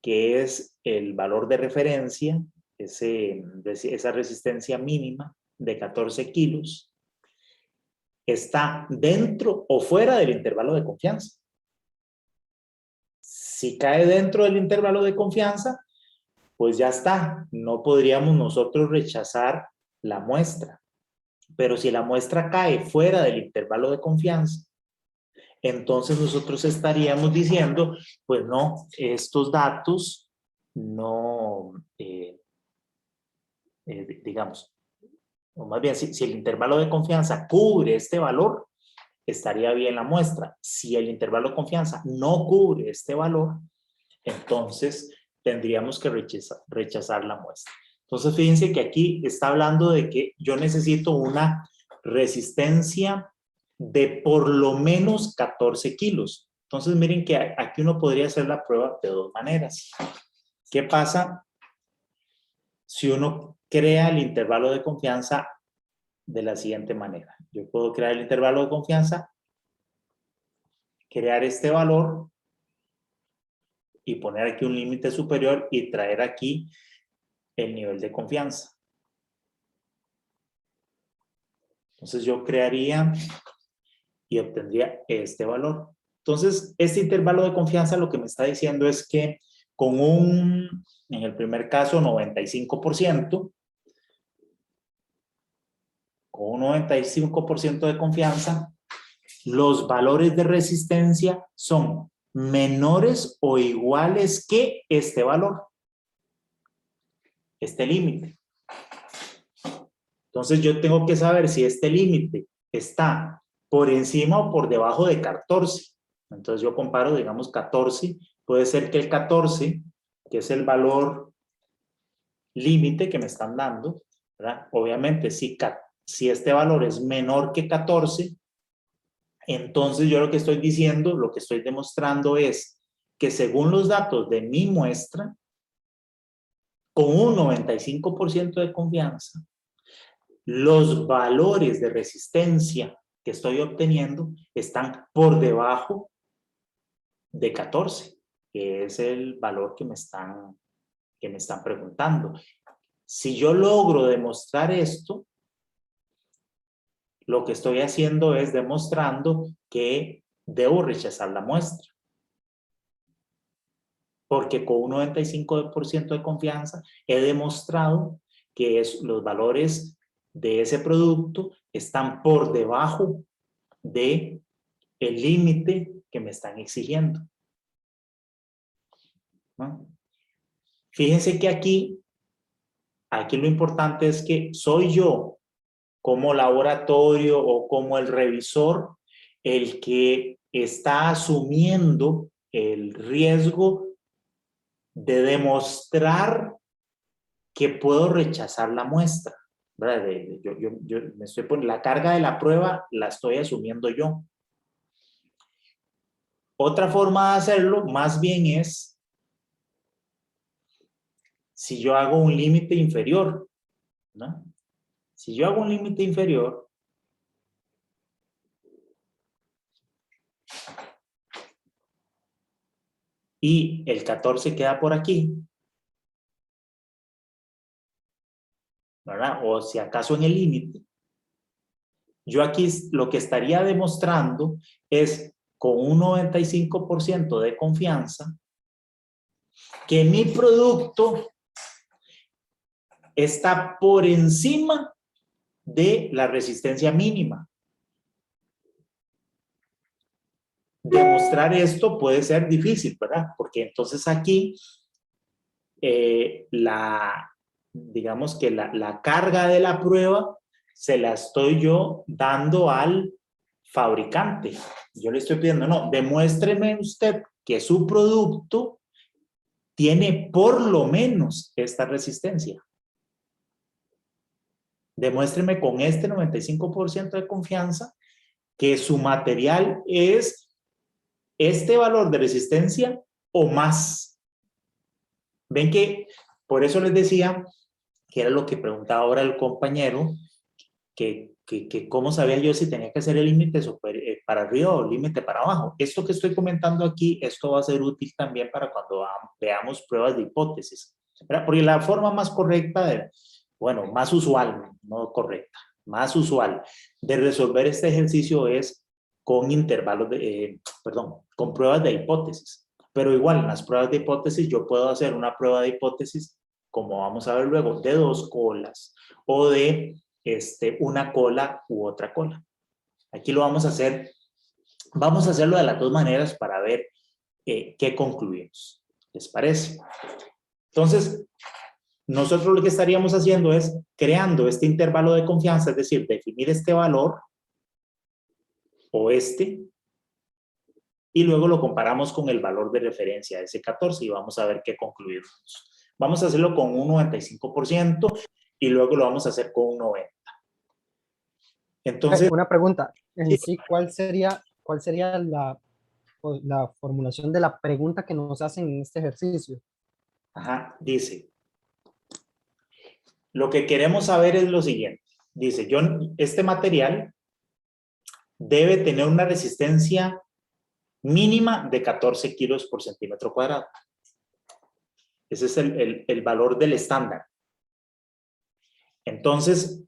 que es el valor de referencia, esa resistencia mínima de 14 kilos, está dentro o fuera del intervalo de confianza. Si cae dentro del intervalo de confianza, pues ya está. No podríamos nosotros rechazar la muestra. Pero si la muestra cae fuera del intervalo de confianza, entonces nosotros estaríamos diciendo, pues no, estos datos no, digamos, o más bien, si el intervalo de confianza cubre este valor, estaría bien la muestra. Si el intervalo de confianza no cubre este valor, entonces tendríamos que rechazar la muestra. Entonces, fíjense que aquí está hablando de que yo necesito una resistencia de por lo menos 14 kilos. Entonces, miren que aquí uno podría hacer la prueba de dos maneras. ¿Qué pasa si uno crea el intervalo de confianza de la siguiente manera? Yo puedo crear el intervalo de confianza, crear este valor y poner aquí un límite superior y traer aquí el nivel de confianza. Entonces yo crearía y obtendría este valor. Entonces, este intervalo de confianza lo que me está diciendo es que con un, en el primer caso, 95%, con un 95% de confianza, los valores de resistencia son menores o iguales que este valor, este límite. Entonces yo tengo que saber si este límite está por encima o por debajo de 14. Entonces yo comparo, digamos, 14. Puede ser que el 14, que es el valor límite que me están dando, ¿verdad? Obviamente, si este valor es menor que 14, entonces yo lo que estoy diciendo, lo que estoy demostrando es que según los datos de mi muestra, con un 95% de confianza, los valores de resistencia que estoy obteniendo están por debajo de 14, que es el valor que me están preguntando. Si yo logro demostrar esto, lo que estoy haciendo es demostrando que debo rechazar la muestra. Porque con un 95% de confianza he demostrado que los valores de ese producto están por debajo de el límite que me están exigiendo. ¿No? Fíjense que aquí lo importante es que soy yo como laboratorio o como el revisor el que está asumiendo el riesgo de demostrar que puedo rechazar la muestra. ¿Verdad? Yo me estoy poniendo, la carga de la prueba la estoy asumiendo yo. Otra forma de hacerlo más bien es si yo hago un límite inferior, ¿no? Si yo hago un límite inferior, y el 14 queda por aquí, ¿verdad? O si acaso en el límite, yo aquí lo que estaría demostrando es con un 95% de confianza que mi producto está por encima de la resistencia mínima. Demostrar esto puede ser difícil, ¿verdad? Porque entonces aquí digamos que la carga de la prueba se la estoy yo dando al fabricante. Yo le estoy pidiendo, no, demuéstreme usted que su producto tiene por lo menos esta resistencia. Demuéstreme con este 95% de confianza que su material es este valor de resistencia o más. Ven que por eso les decía que era lo que preguntaba ahora el compañero, que cómo sabía yo si tenía que hacer el límite para arriba o el límite para abajo. Esto que estoy comentando aquí, esto va a ser útil también para cuando veamos pruebas de hipótesis, ¿verdad? Porque la forma más correcta, bueno, más usual, no correcta, más usual de resolver este ejercicio es con intervalos con pruebas de hipótesis. Pero igual, en las pruebas de hipótesis yo puedo hacer una prueba de hipótesis, como vamos a ver luego, de 2 colas o de una cola u otra cola. Aquí lo vamos a hacer Vamos a hacerlo de las dos maneras para ver qué concluimos. ¿Les parece? Entonces, nosotros lo que estaríamos haciendo es creando este intervalo de confianza, es decir, definir este valor o este, y luego lo comparamos con el valor de referencia, ese 14, y vamos a ver qué concluimos. Vamos a hacerlo con un 95% y luego lo vamos a hacer con un 90%. Entonces, Una pregunta, en sí, ¿cuál sería la formulación de la pregunta que nos hacen en este ejercicio? ajá, dice, lo que queremos saber es lo siguiente. Dice, este material debe tener una resistencia mínima de 14 kilos por centímetro cuadrado. Ese es el valor del estándar. Entonces,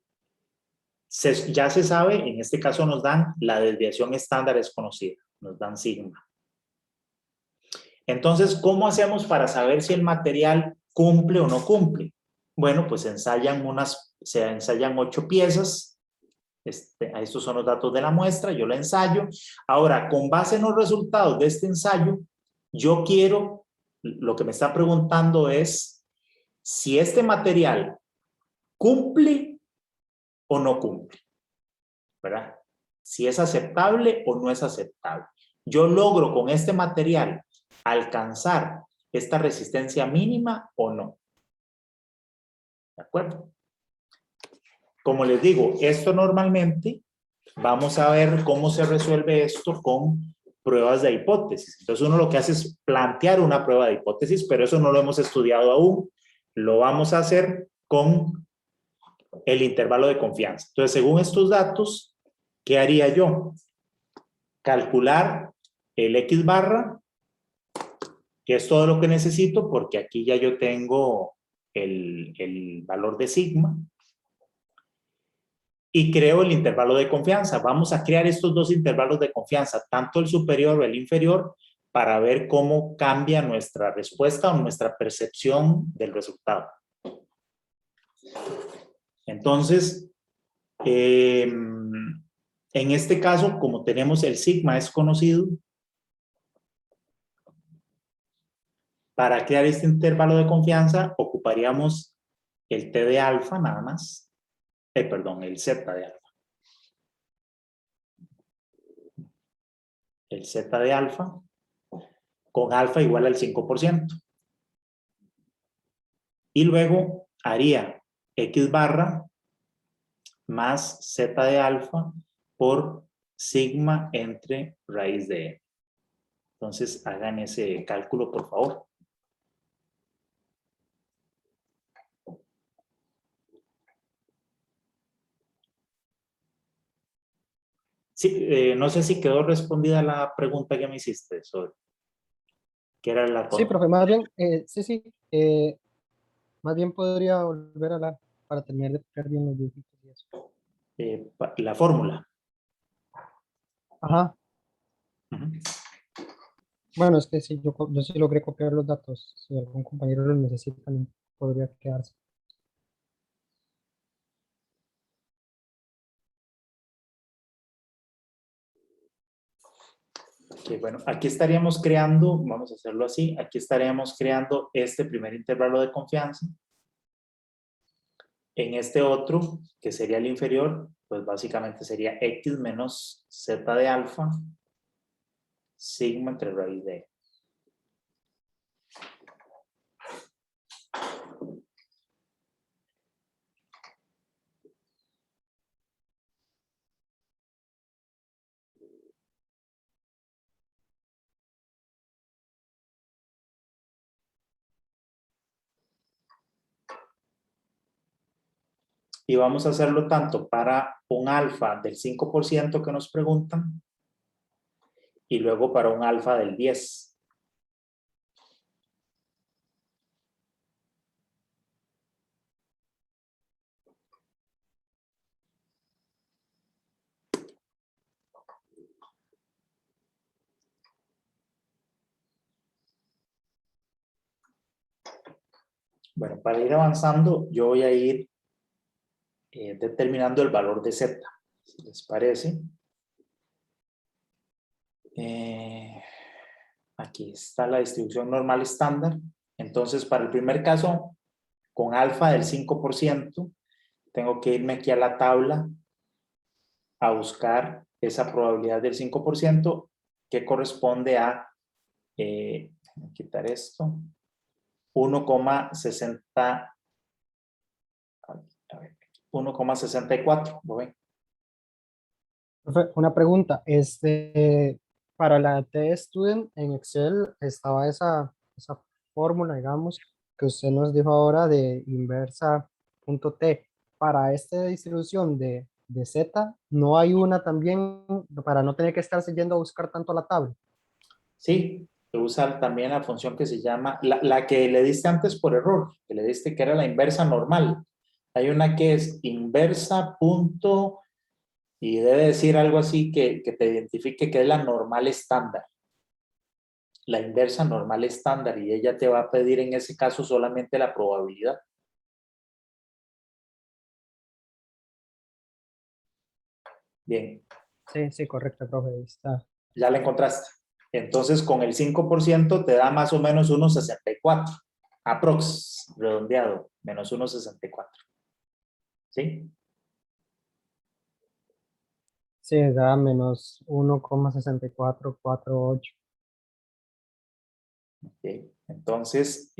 ya se sabe, en este caso nos dan, la desviación estándar es conocida, nos dan sigma. Entonces, ¿cómo hacemos para saber si el material cumple o no cumple? Bueno, pues se ensayan 8 piezas. Estos son los datos de la muestra, yo la ensayo. Ahora, con base en los resultados de este ensayo, yo quiero, lo que me está preguntando es si este material cumple o no cumple, ¿verdad? Si es aceptable o no es aceptable. Yo logro con este material alcanzar esta resistencia mínima o no. ¿De acuerdo? Como les digo, esto normalmente vamos a ver cómo se resuelve esto con pruebas de hipótesis. Entonces uno lo que hace es plantear una prueba de hipótesis, pero eso no lo hemos estudiado aún. Lo vamos a hacer con el intervalo de confianza. Entonces, según estos datos, ¿qué haría yo? Calcular el X barra, que es todo lo que necesito, porque aquí ya yo tengo el valor de sigma. Y creo el intervalo de confianza. Vamos a crear estos dos intervalos de confianza, tanto el superior o el inferior, para ver cómo cambia nuestra respuesta o nuestra percepción del resultado. Entonces, en este caso, como tenemos el sigma es conocido, para crear este intervalo de confianza ocuparíamos el T de alfa nada más. Perdón, el Z de alfa. El Z de alfa con alfa igual al 5%. Y luego haría X barra más Z de alfa por sigma entre raíz de n. Entonces hagan ese cálculo, por favor. Sí, no sé si quedó respondida la pregunta que me hiciste sobre qué era la... Sí, profe, más bien, más bien podría volver para terminar de explicar bien los dígitos y eso. la fórmula. Ajá. Uh-huh. Bueno, es que sí, yo sí logré copiar los datos. Si algún compañero los necesita, también podría quedarse. Okay, bueno, aquí estaríamos creando, vamos a hacerlo así, aquí estaríamos creando este primer intervalo de confianza. En este otro, que sería el inferior, pues básicamente sería X menos Z de alfa, sigma entre raíz de E. Y vamos a hacerlo tanto para un alfa del 5% que nos preguntan y luego para un alfa del 10%. Bueno, para ir avanzando, yo voy a ir determinando el valor de Z, si les parece. Aquí está la distribución normal estándar. Entonces, para el primer caso, con alfa del 5%, tengo que irme aquí a la tabla a buscar esa probabilidad del 5% que corresponde a, quitar esto, 1,60, 1,64, ¿lo ven? Profe, una pregunta, para la T-Student en Excel estaba esa fórmula, digamos, que usted nos dijo ahora de inversa.t. Para esta distribución de Z, ¿no hay una también para no tener que estarse yendo a buscar tanto la tabla? Sí, se usa también la función que se llama, la que le diste antes por error, que le diste que era la inversa normal. Hay una que es inversa punto, y debe decir algo así que te identifique que es la normal estándar. La inversa normal estándar, y ella te va a pedir en ese caso solamente la probabilidad. Bien. Sí, sí, correcto, profe, ahí está. Ya la encontraste. Entonces, con el 5% te da más o menos 1,64. Aprox, redondeado, menos 1,64. ¿Sí? Sí, da menos 1,6448. Ok. Entonces,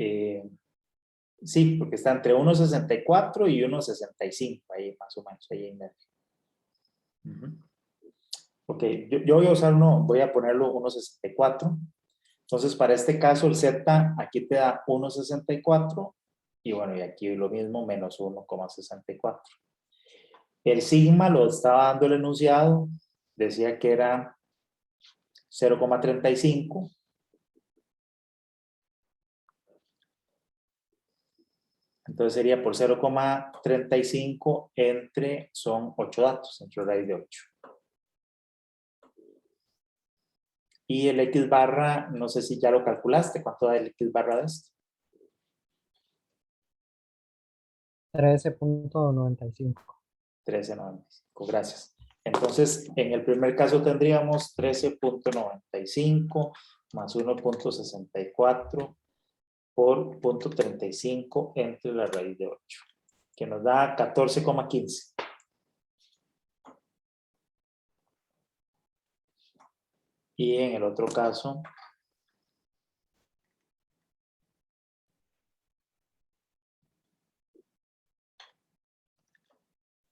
sí, porque está entre 1,64 y 1,65, ahí más o menos, ahí en medio. Ok, yo voy a usar voy a ponerlo 1,64. Entonces, para este caso, el Z aquí te da 1,64 y bueno, y aquí lo mismo, menos 1,64. El sigma lo estaba dando el enunciado, decía que era 0,35. Entonces sería por 0,35 son 8 datos, entre raíz de 8. Y el X barra, no sé si ya lo calculaste, ¿cuánto da el X barra de esto? 13,95. 13,95, gracias. Entonces, en el primer caso tendríamos 13,95 más 1,64 por 0,35 entre la raíz de 8, que nos da 14,15. Y en el otro caso,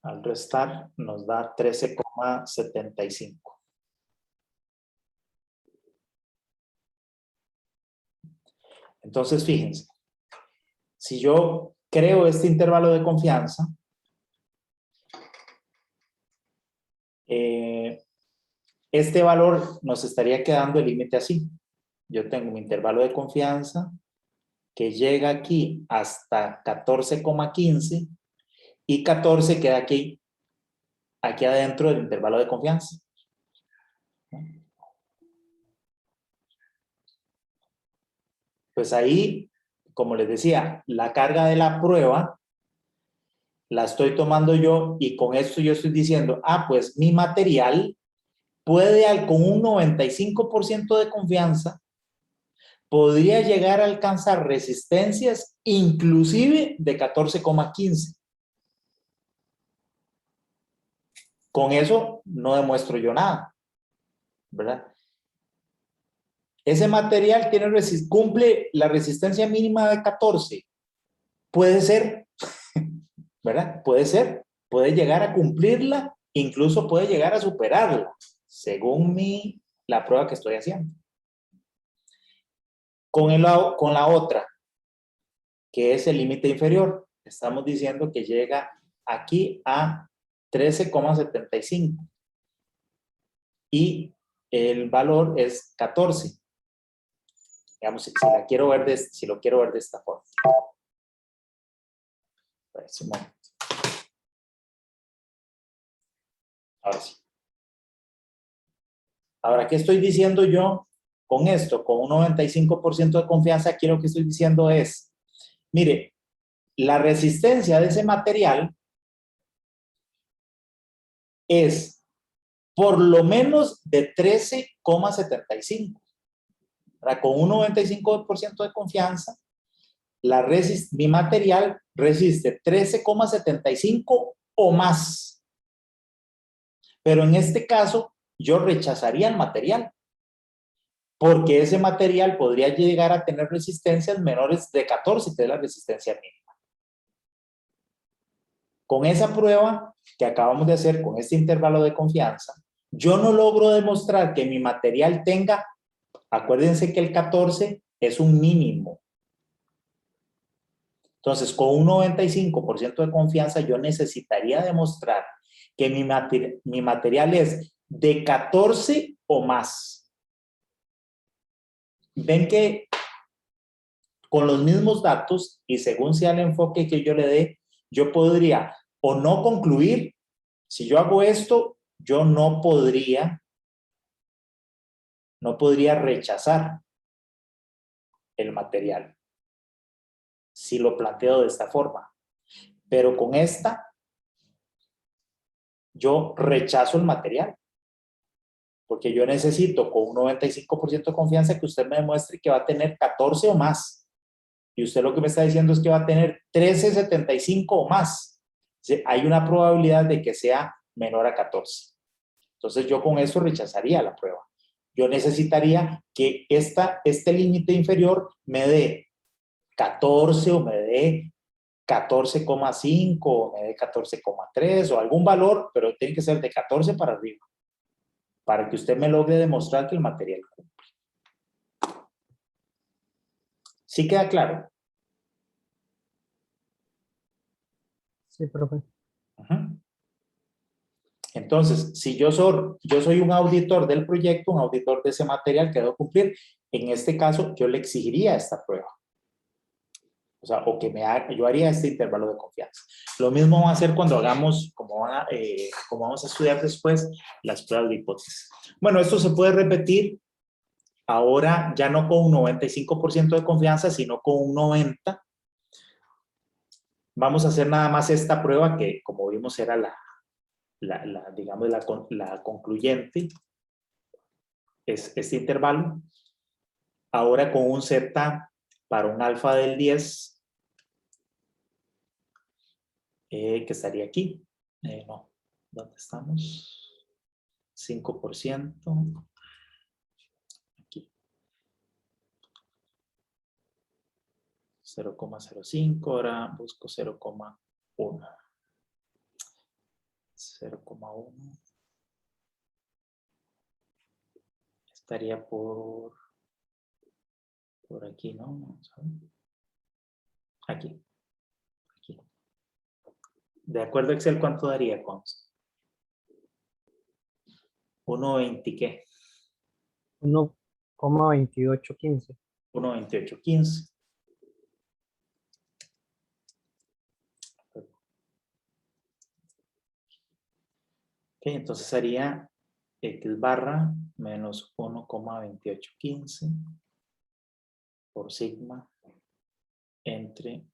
al restar, nos da 13,75. Entonces, fíjense, si yo creo este intervalo de confianza, este valor nos estaría quedando el límite así. Yo tengo mi intervalo de confianza que llega aquí hasta 14,15 y 14 queda aquí adentro del intervalo de confianza. Pues ahí, como les decía, la carga de la prueba la estoy tomando yo y con esto yo estoy diciendo, pues mi material puede, con un 95% de confianza, podría llegar a alcanzar resistencias inclusive de 14,15. Con eso no demuestro yo nada, ¿verdad? Ese material cumple la resistencia mínima de 14. Puede ser, ¿verdad? Puede ser, puede llegar a cumplirla, incluso puede llegar a superarla, según la prueba que estoy haciendo. Con la otra, que es el límite inferior, estamos diciendo que llega aquí a 13,75 y el valor es 14. Digamos, si lo quiero ver de esta forma. Pues, un momento. Ahora sí. Ahora, ¿qué estoy diciendo yo con esto? Con un 95% de confianza, aquí lo que estoy diciendo es, mire, la resistencia de ese material es por lo menos de 13,75. Con un 95% de confianza, mi material resiste 13,75 o más. Pero en este caso, yo rechazaría el material, porque ese material podría llegar a tener resistencias menores de 14, que es la resistencia mínima. Con esa prueba que acabamos de hacer, con este intervalo de confianza, yo no logro demostrar que mi material tenga, acuérdense que el 14 es un mínimo. Entonces, con un 95% de confianza, yo necesitaría demostrar que mi material es de 14 o más. Ven que con los mismos datos y según sea el enfoque que yo le dé, yo podría o no concluir. Si yo hago esto, yo no podría rechazar el material si lo planteo de esta forma. Pero con esta, yo rechazo el material. Porque yo necesito con un 95% de confianza que usted me demuestre que va a tener 14 o más. Y usted lo que me está diciendo es que va a tener 13,75 o más. Hay una probabilidad de que sea menor a 14. Entonces yo con eso rechazaría la prueba. Yo necesitaría que este límite inferior me dé 14 o me dé 14,5 o me dé 14,3 o algún valor, pero tiene que ser de 14 para arriba, para que usted me logre demostrar que el material cumple. ¿Sí queda claro? Sí, profe. Uh-huh. Entonces, si yo soy un auditor del proyecto, un auditor de ese material que debo cumplir, en este caso yo le exigiría esta prueba. O sea, yo haría este intervalo de confianza. Lo mismo va a hacer cuando hagamos, como vamos a estudiar después, las pruebas de hipótesis. Bueno, esto se puede repetir ahora ya no con un 95% de confianza, sino con un 90%. Vamos a hacer nada más esta prueba que, como vimos, era digamos, la concluyente. Es este intervalo. Ahora con un Z para un alfa del 10, que estaría aquí. No, ¿dónde estamos? 5%. Aquí. 0,05, ahora busco 0,1. 0,1. Estaría por aquí, ¿no? Vamos a ver. Aquí. De acuerdo a Excel, ¿cuánto daría, Cons? 1,20 ¿qué? 1,2815. 1,2815. Ok, entonces sería X barra menos 1,2815 por sigma entre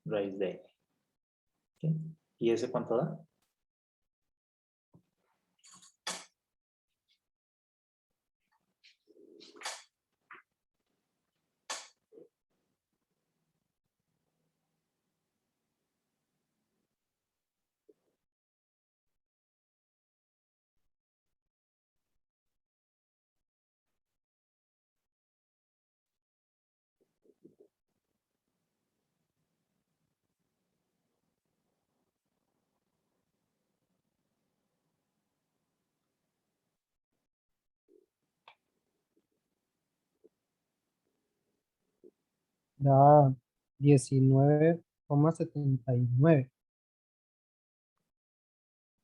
raíz de n. ¿Okay? ¿Y ese cuánto da? Da 19,79.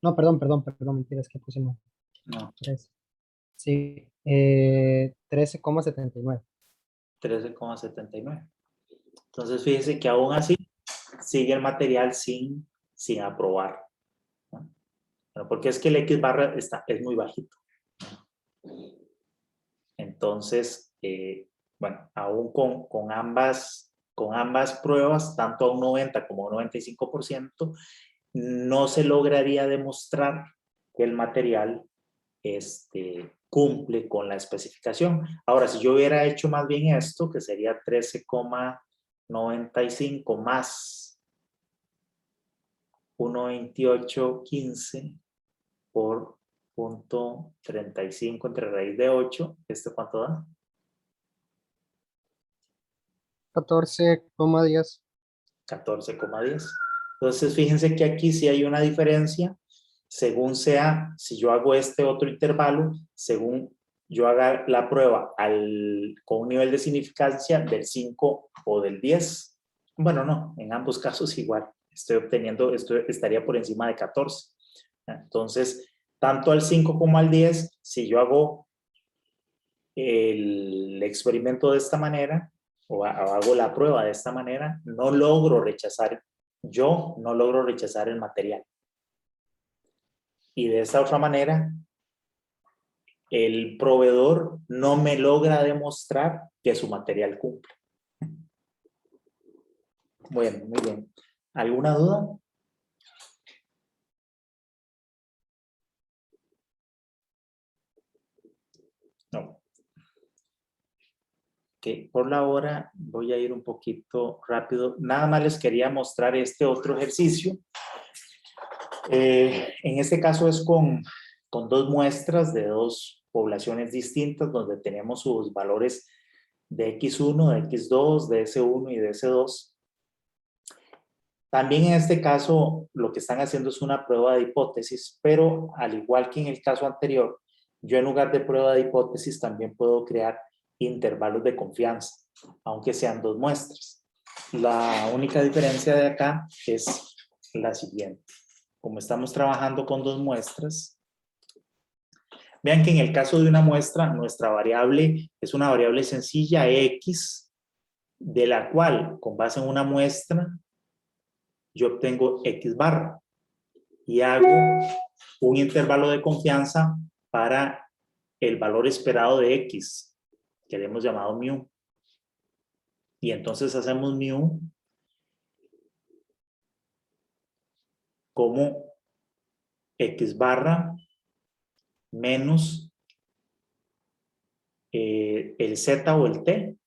No, perdón, mentiras, que puse mal. No, 13. Sí, 13,79. 13,79. Entonces fíjense que aún así sigue el material sin aprobar, ¿no? Bueno, porque es que el X barra es muy bajito. Entonces, bueno, aún con ambas pruebas, tanto a un 90 como a un 95%, no se lograría demostrar que el material cumple con la especificación. Ahora, si yo hubiera hecho más bien esto, que sería 13,95 más 1,2815 por 0.35 entre raíz de 8, ¿esto cuánto da? 14,10. 14,10. Entonces, fíjense que aquí sí hay una diferencia, según sea, si yo hago este otro intervalo, según yo haga la prueba con un nivel de significancia del 5 o del 10. Bueno, no, en ambos casos igual. Estoy obteniendo, esto estaría por encima de 14. Entonces, tanto al 5 como al 10, si yo hago el experimento de esta manera, o hago la prueba de esta manera, no logro rechazar el material. Y de esta otra manera, el proveedor no me logra demostrar que su material cumple. Bueno, muy bien. ¿Alguna duda? No. Que por la hora voy a ir un poquito rápido. Nada más les quería mostrar este otro ejercicio. En este caso es con dos muestras de dos poblaciones distintas donde tenemos sus valores de X1, de X2, de S1 y de S2. También en este caso lo que están haciendo es una prueba de hipótesis, pero al igual que en el caso anterior, yo en lugar de prueba de hipótesis también puedo crear intervalos de confianza, aunque sean dos muestras. La única diferencia de acá es la siguiente. Como estamos trabajando con dos muestras, vean que en el caso de una muestra, nuestra variable es una variable sencilla X, de la cual, con base en una muestra, yo obtengo X barra y hago un intervalo de confianza para el valor esperado de X, que le hemos llamado mu. Y entonces hacemos mu como X barra menos el Z o el T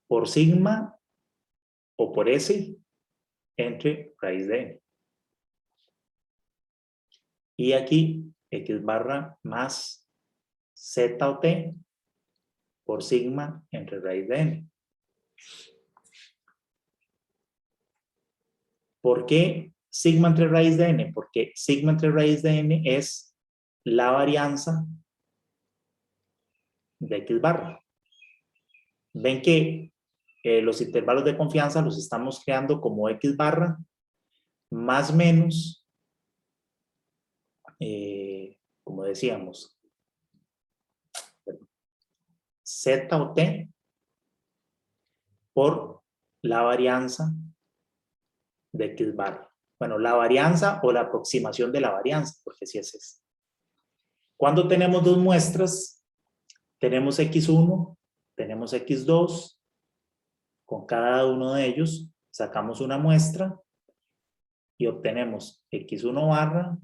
por sigma o por S entre raíz de n. Y aquí X barra más Z o T por sigma entre raíz de n. ¿Por qué sigma entre raíz de n? Porque sigma entre raíz de n es la varianza de X barra. Ven que los intervalos de confianza los estamos creando como X barra más menos, como decíamos, Z o T por la varianza de X barra. Bueno, la varianza o la aproximación de la varianza, porque sí es eso. Cuando tenemos dos muestras, tenemos X1, tenemos X2, con cada uno de ellos sacamos una muestra y obtenemos X1 barra,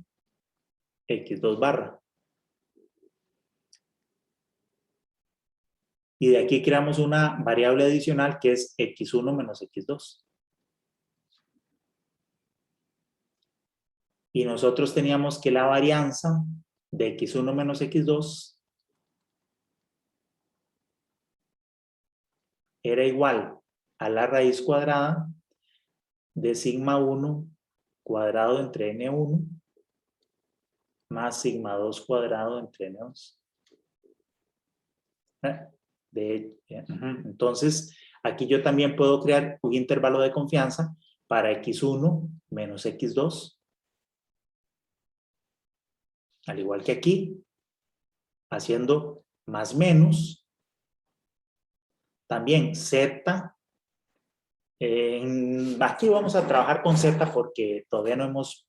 X2 barra. Y de aquí creamos una variable adicional que es X1 menos X2. Y nosotros teníamos que la varianza de X1 menos X2 era igual a la raíz cuadrada de sigma 1 cuadrado entre n1 más sigma 2 cuadrado entre n2. Entonces, aquí yo también puedo crear un intervalo de confianza para X1 menos X2. Al igual que aquí, haciendo más menos, también Z. Aquí vamos a trabajar con Z porque todavía no hemos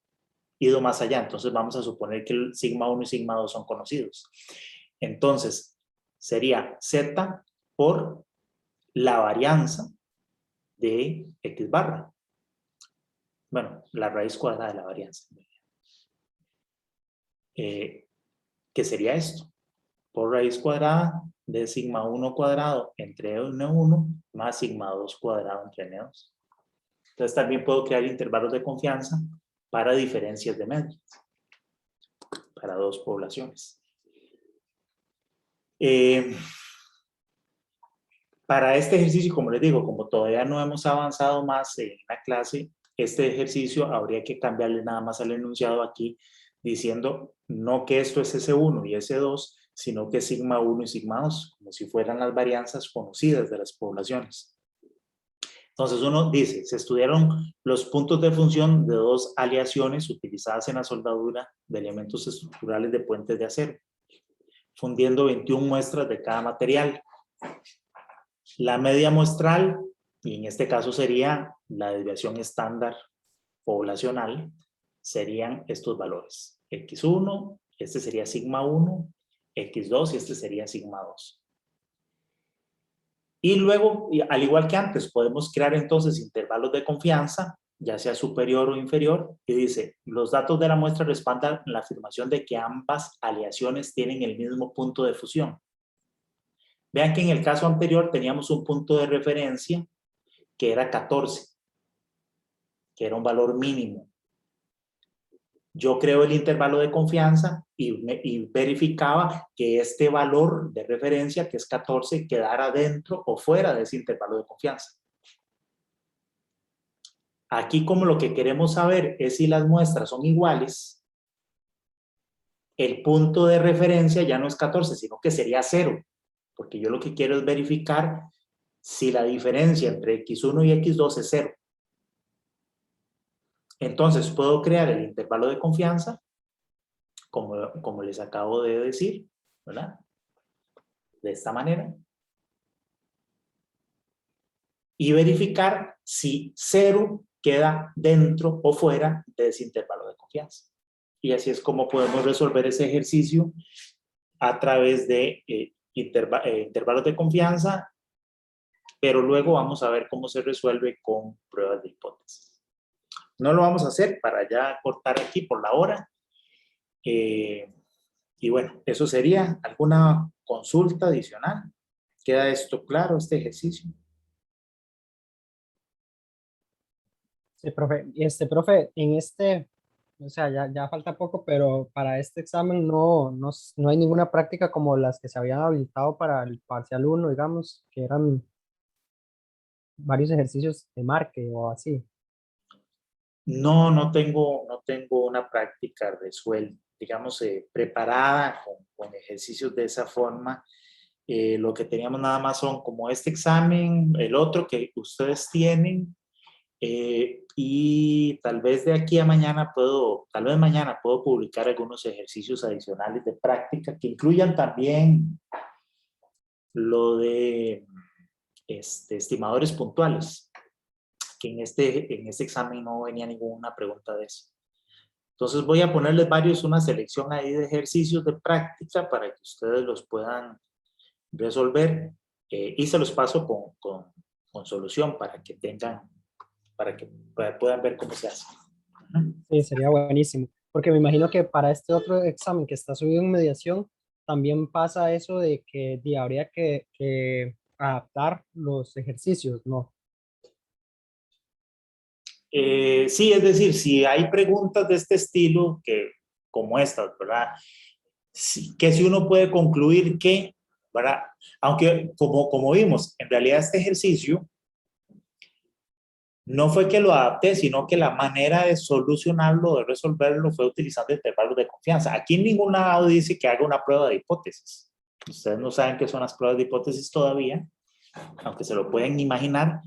ido más allá. Entonces vamos a suponer que el sigma 1 y sigma 2 son conocidos. Entonces sería Z por la varianza de X barra. Bueno, la raíz cuadrada de la varianza. que sería esto, por raíz cuadrada de sigma 1 cuadrado entre n1 más sigma 2 cuadrado entre n2. Entonces también puedo crear intervalos de confianza para diferencias de medias, para dos poblaciones. Para este ejercicio, como les digo, como todavía no hemos avanzado más en la clase, este ejercicio habría que cambiarle nada más al enunciado aquí, diciendo no que esto es S1 y S2, sino que es sigma 1 y sigma 2, como si fueran las varianzas conocidas de las poblaciones. Entonces uno dice, se estudiaron los puntos de función de dos aleaciones utilizadas en la soldadura de elementos estructurales de puentes de acero, fundiendo 21 muestras de cada material. La media muestral, y en este caso sería la desviación estándar poblacional, serían estos valores. X1, este sería sigma 1, X2 y este sería sigma 2. Y luego, al igual que antes, podemos crear entonces intervalos de confianza, ya sea superior o inferior, y dice, los datos de la muestra respaldan la afirmación de que ambas aleaciones tienen el mismo punto de fusión. Vean que en el caso anterior teníamos un punto de referencia que era 14, que era un valor mínimo. Yo creo el intervalo de confianza y verificaba que este valor de referencia, que es 14, quedara dentro o fuera de ese intervalo de confianza. Aquí, como lo que queremos saber es si las muestras son iguales, el punto de referencia ya no es 14, sino que sería 0, porque yo lo que quiero es verificar si la diferencia entre X1 y X2 es 0. Entonces, puedo crear el intervalo de confianza, como les acabo de decir, ¿verdad? De esta manera. Y verificar si 0 queda dentro o fuera de ese intervalo de confianza. Y así es como podemos resolver ese ejercicio a través de intervalos de confianza, pero luego vamos a ver cómo se resuelve con pruebas de hipótesis. No lo vamos a hacer para ya cortar aquí por la hora. Y bueno, eso sería. ¿Alguna consulta adicional? ¿Queda esto claro, este ejercicio? Sí, profe, en o sea, ya falta poco, pero para este examen no hay ninguna práctica como las que se habían habilitado para el parcial 1, digamos, que eran varios ejercicios de marque o así. No tengo una práctica resuelta, digamos, preparada con ejercicios de esa forma. Lo que teníamos nada más son como este examen, el otro que ustedes tienen, y tal vez de aquí a mañana tal vez mañana puedo publicar algunos ejercicios adicionales de práctica que incluyan también lo de estimadores puntuales, que en este examen no venía ninguna pregunta de eso. Entonces voy a ponerles una selección ahí de ejercicios de práctica para que ustedes los puedan resolver, y se los paso con solución para que puedan ver cómo se hace. Sí, sería buenísimo. Porque me imagino que para este otro examen que está subido en mediación, también pasa eso de que habría que adaptar los ejercicios, ¿no? Sí, es decir, si hay preguntas de este estilo, como estas, ¿verdad? Que si uno puede concluir que, ¿verdad? Aunque como vimos, en realidad este ejercicio no fue que lo adapté, sino que la manera de solucionarlo, de resolverlo, fue utilizando intervalos de confianza. Aquí en ningún lado dice que haga una prueba de hipótesis. Ustedes no saben qué son las pruebas de hipótesis todavía, aunque se lo pueden imaginar,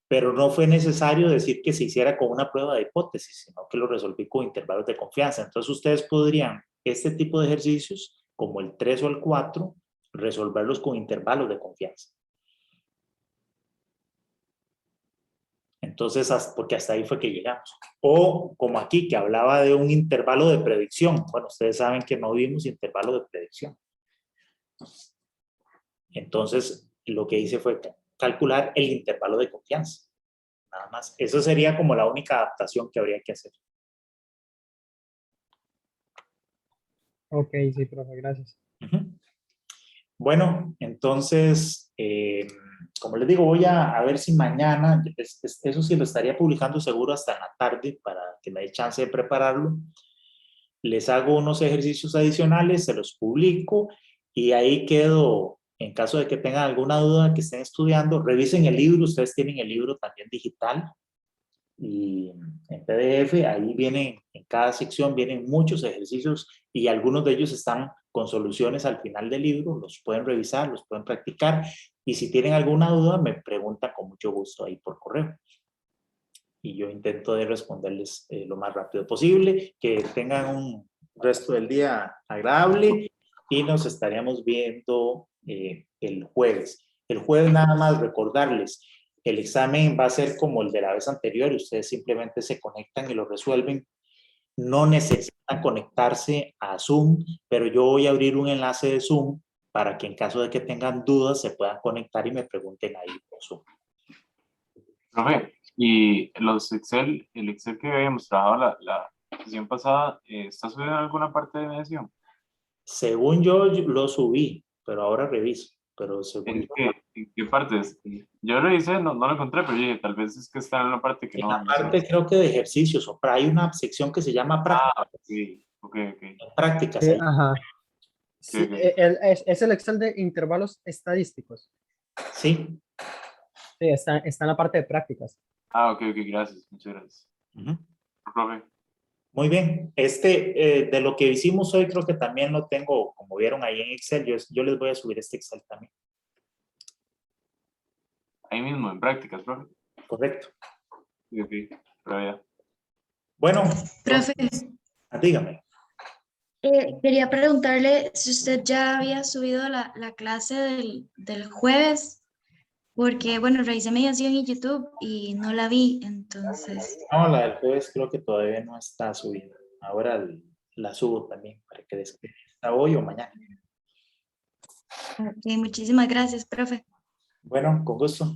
pero no fue necesario decir que se hiciera con una prueba de hipótesis, sino que lo resolví con intervalos de confianza. Entonces ustedes podrían, este tipo de ejercicios, como el 3 o el 4, resolverlos con intervalos de confianza. Entonces, porque hasta ahí fue que llegamos. O como aquí, que hablaba de un intervalo de predicción. Bueno, ustedes saben que no vimos intervalo de predicción. Entonces, lo que hice fue calcular el intervalo de confianza. Nada más. Eso sería como la única adaptación que habría que hacer. Ok, sí, profe, gracias. Ujú. Bueno, entonces, como les digo, voy a ver si mañana, eso sí lo estaría publicando seguro hasta en la tarde para que me dé chance de prepararlo. Les hago unos ejercicios adicionales, se los publico y ahí quedo. En caso de que tengan alguna duda que estén estudiando, revisen el libro. Ustedes tienen el libro también digital y en PDF. Ahí vienen, en cada sección vienen muchos ejercicios y algunos de ellos están con soluciones al final del libro. Los pueden revisar, los pueden practicar y si tienen alguna duda me preguntan con mucho gusto ahí por correo. Y yo intento de responderles lo más rápido posible. Que tengan un resto del día agradable y nos estaríamos viendo el jueves. El jueves nada más recordarles, el examen va a ser como el de la vez anterior, ustedes simplemente se conectan y lo resuelven. No necesitan conectarse a Zoom, pero yo voy a abrir un enlace de Zoom para que en caso de que tengan dudas se puedan conectar y me pregunten ahí por Zoom. Profe, y el Excel que habíamos trabajado la sesión pasada, ¿está subido en alguna parte de medición? Según yo lo subí, pero ahora reviso. Pero según ¿En qué parte? Yo lo hice, no lo encontré, pero yo dije, tal vez es que está en una parte que en no. la parte creo que de ejercicios, o hay una sección que se llama prácticas. Sí, ok. Prácticas ahí. Ajá. Sí, Ok. es el Excel de intervalos estadísticos. Sí. Sí, está en la parte de prácticas. Ok, gracias, muchas gracias. Ujú. Profe, Muy bien. De lo que hicimos hoy creo que también lo tengo, como vieron ahí en Excel, yo les voy a subir este Excel también. ahí mismo, en prácticas, profe. Correcto. Ok, pero ya. Bueno, Profe, dígame. quería preguntarle si usted ya había subido la clase del jueves, porque, bueno, revisé mediación en YouTube y no la vi, entonces. No, la del jueves creo que todavía no está subida. Ahora la subo también para que después está hoy o mañana. Ok, muchísimas gracias, profe. Bueno, con gusto.